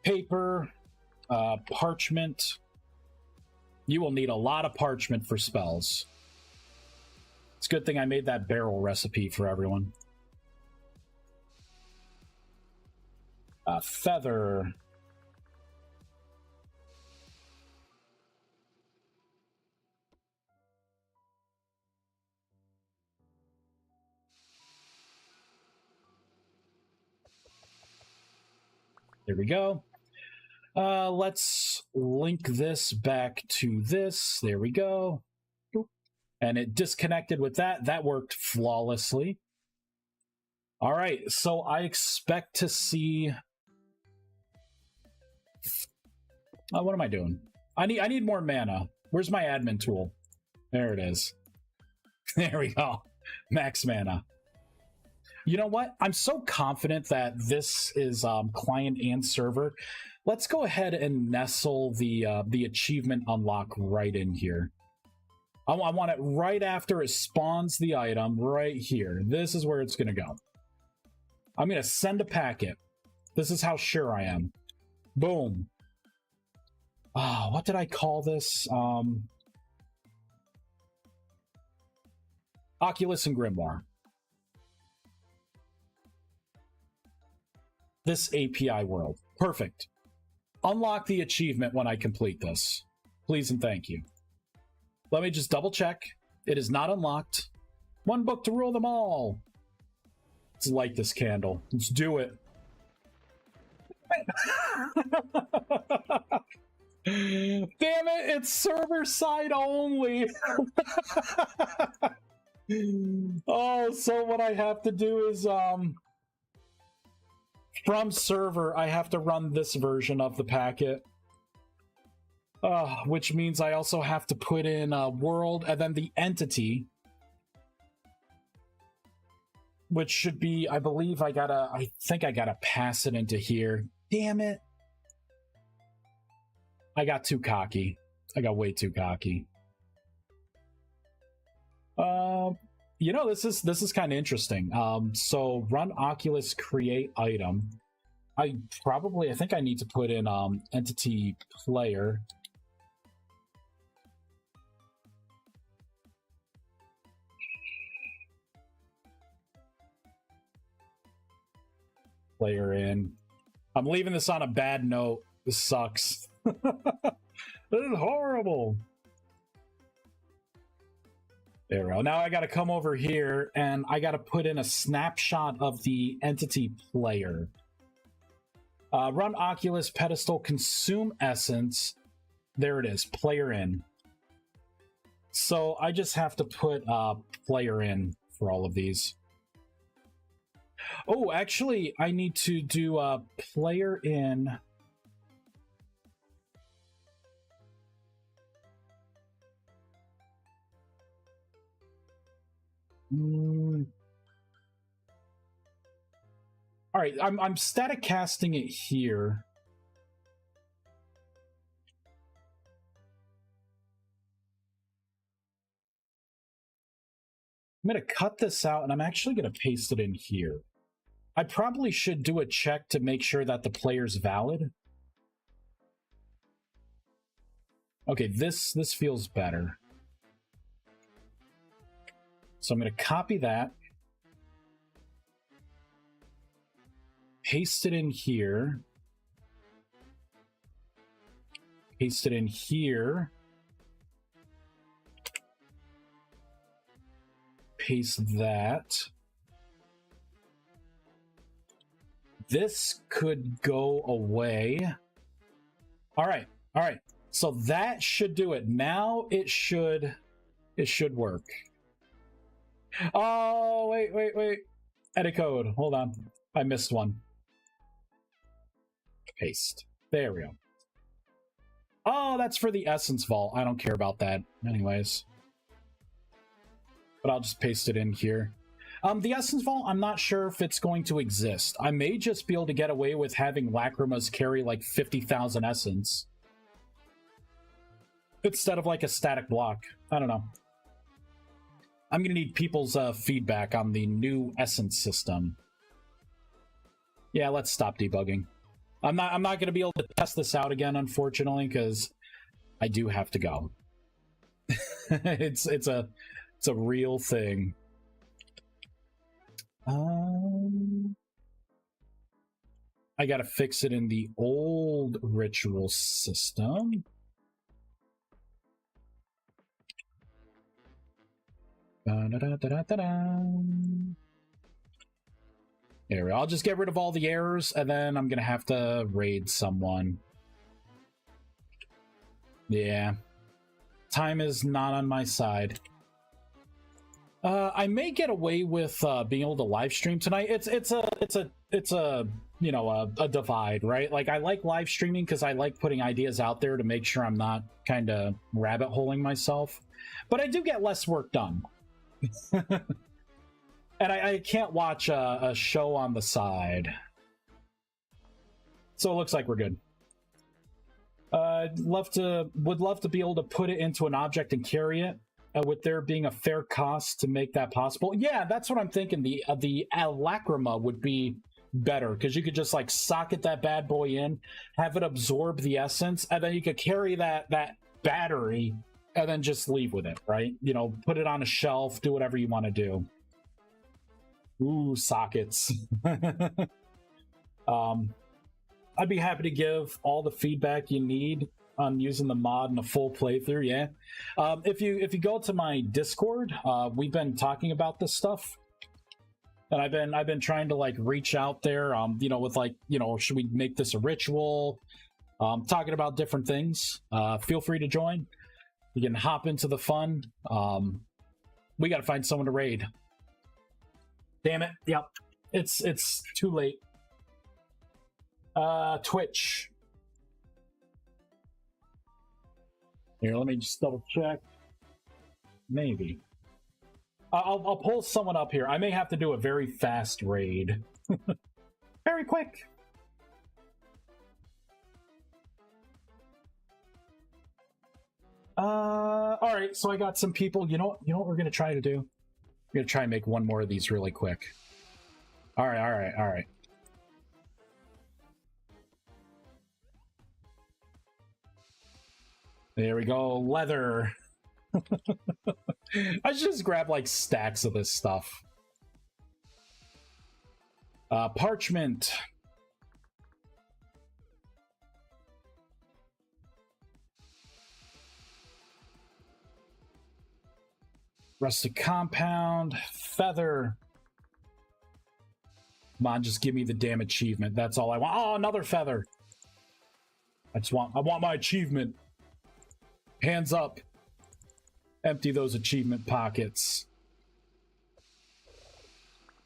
paper, parchment. You will need a lot of parchment for spells. It's a good thing I made that barrel recipe for everyone. Feather. There we go. Let's link this back to this. There we go. And it disconnected with that. That worked flawlessly. All right, so I expect to see... what am I doing? I need more mana. Where's my admin tool? There it is. There we go. Max mana. You know what? I'm so confident that this is client and server. Let's go ahead and nestle the achievement unlock right in here. I want it right after it spawns the item, right here. This is where it's going to go. I'm going to send a packet. This is how sure I am. Boom. What did I call this? Oculus and Grimoire. This API world. Perfect. Unlock the achievement when I complete this. Please and thank you. Let me just double check. It is not unlocked. One book to rule them all. Let's light this candle. Let's do it. Damn it, it's server side only. Oh, so what I have to do is from server I have to run this version of the packet, which means I also have to put in world and then the entity, which should be, I believe I think I gotta pass it into here. Damn it, I got too cocky. I got way too cocky. You know, this is kind of interesting. So run Oculus create item. I think I need to put in entity player. Player in. I'm leaving this on a bad note. This sucks. This is horrible. There we go. Now I got to come over here and I got to put in a snapshot of the entity player. Run Oculus pedestal, consume essence. There it is, player in. So I just have to put player in for all of these. Oh, actually, I need to do player in. All right, I'm static casting it here. I'm going to cut this out and I'm actually going to paste it in here. I probably should do a check to make sure that the player's valid. Okay, this feels better. So I'm going to copy that. Paste it in here. Paste it in here. Paste that. This could go away. All right. All right. So that should do it. Now it should work. Oh, wait. Edit code. Hold on. I missed one. Paste. There we go. Oh, that's for the essence vault. I don't care about that anyways. But I'll just paste it in here. The essence vault, I'm not sure if it's going to exist. I may just be able to get away with having Lacrimas carry like 50,000 essence instead of like a static block. I don't know. I'm gonna need people's feedback on the new essence system. Yeah, let's stop debugging. I'm not gonna be able to test this out again, unfortunately, because I do have to go. it's a real thing. I gotta fix it in the old ritual system. There we go. I'll just get rid of all the errors, and then I'm gonna have to raid someone. Yeah. Time is not on my side. I may get away with being able to live stream tonight. It's a you know, a divide, right? Like, I like live streaming because I like putting ideas out there to make sure I'm not kind of rabbit holing myself. But I do get less work done. And I can't watch a show on the side. So it looks like we're good. Would love to be able to put it into an object and carry it, with there being a fair cost to make that possible. Yeah, that's what I'm thinking. The Lacrima would be better, because you could just like socket that bad boy in, have it absorb the essence, and then you could carry that battery and then just leave with it, right? You know, put it on a shelf, do whatever you want to do. Ooh, sockets. I'd be happy to give all the feedback you need on using the mod in a full playthrough. Yeah. If you go to my Discord, we've been talking about this stuff, and I've been trying to like reach out there. You know, with like, you know, should we make this a ritual? Talking about different things. Feel free to join. You can hop into the fun. We got to find someone to raid. Damn it. Yep. It's too late. Twitch. Here, let me just double check. Maybe. I'll pull someone up here. I may have to do a very fast raid. Very quick. All right, so I got some people. You know what we're gonna try to do? We're gonna try and make one more of these really quick. All right. There we go. Leather. I should just grab like stacks of this stuff. Parchment. Rustic compound. Feather. Come on, just give me the damn achievement. That's all I want. Oh, another feather. I want my achievement. Hands up. Empty those achievement pockets.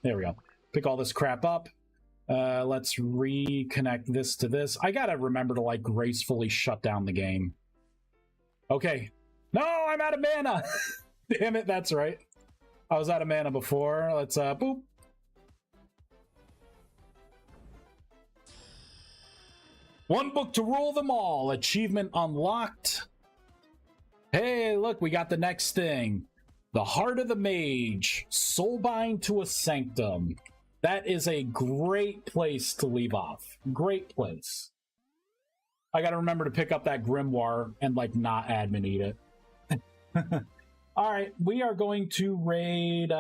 There we go. Pick all this crap up. Let's reconnect this to this. I gotta remember to like gracefully shut down the game. Okay. No, I'm out of mana. Damn it, that's right. I was out of mana before. Let's boop. One book to rule them all. Achievement unlocked. Hey, look, we got the next thing. The Heart of the Mage. Soulbind to a Sanctum. That is a great place to leave off. Great place. I gotta remember to pick up that grimoire and, like, not admin eat it. Alright, we are going to raid, the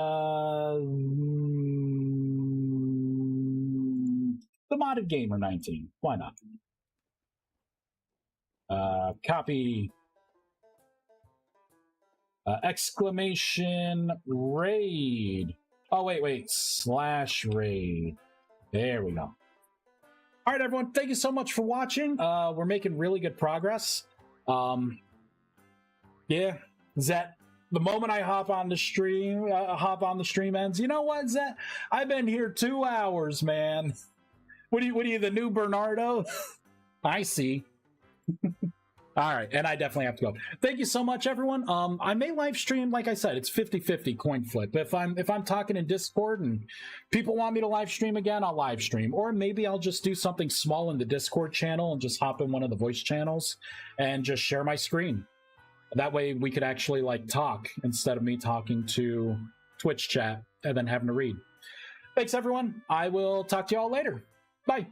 Modded Gamer 19. Why not? Copy... exclamation raid. Oh, wait. /raid. There we go. All right, everyone. Thank you so much for watching. We're making really good progress. Yeah, Zet. The moment I hop on the stream ends. You know what, Zet? I've been here 2 hours, man. What are you, the new Bernardo? I see. All right, and I definitely have to go. Thank you so much, everyone. I may live stream, like I said, it's 50-50 coin flip. If I'm talking in Discord and people want me to live stream again, I'll live stream. Or maybe I'll just do something small in the Discord channel and just hop in one of the voice channels and just share my screen. That way we could actually like talk instead of me talking to Twitch chat and then having to read. Thanks, everyone. I will talk to you all later. Bye.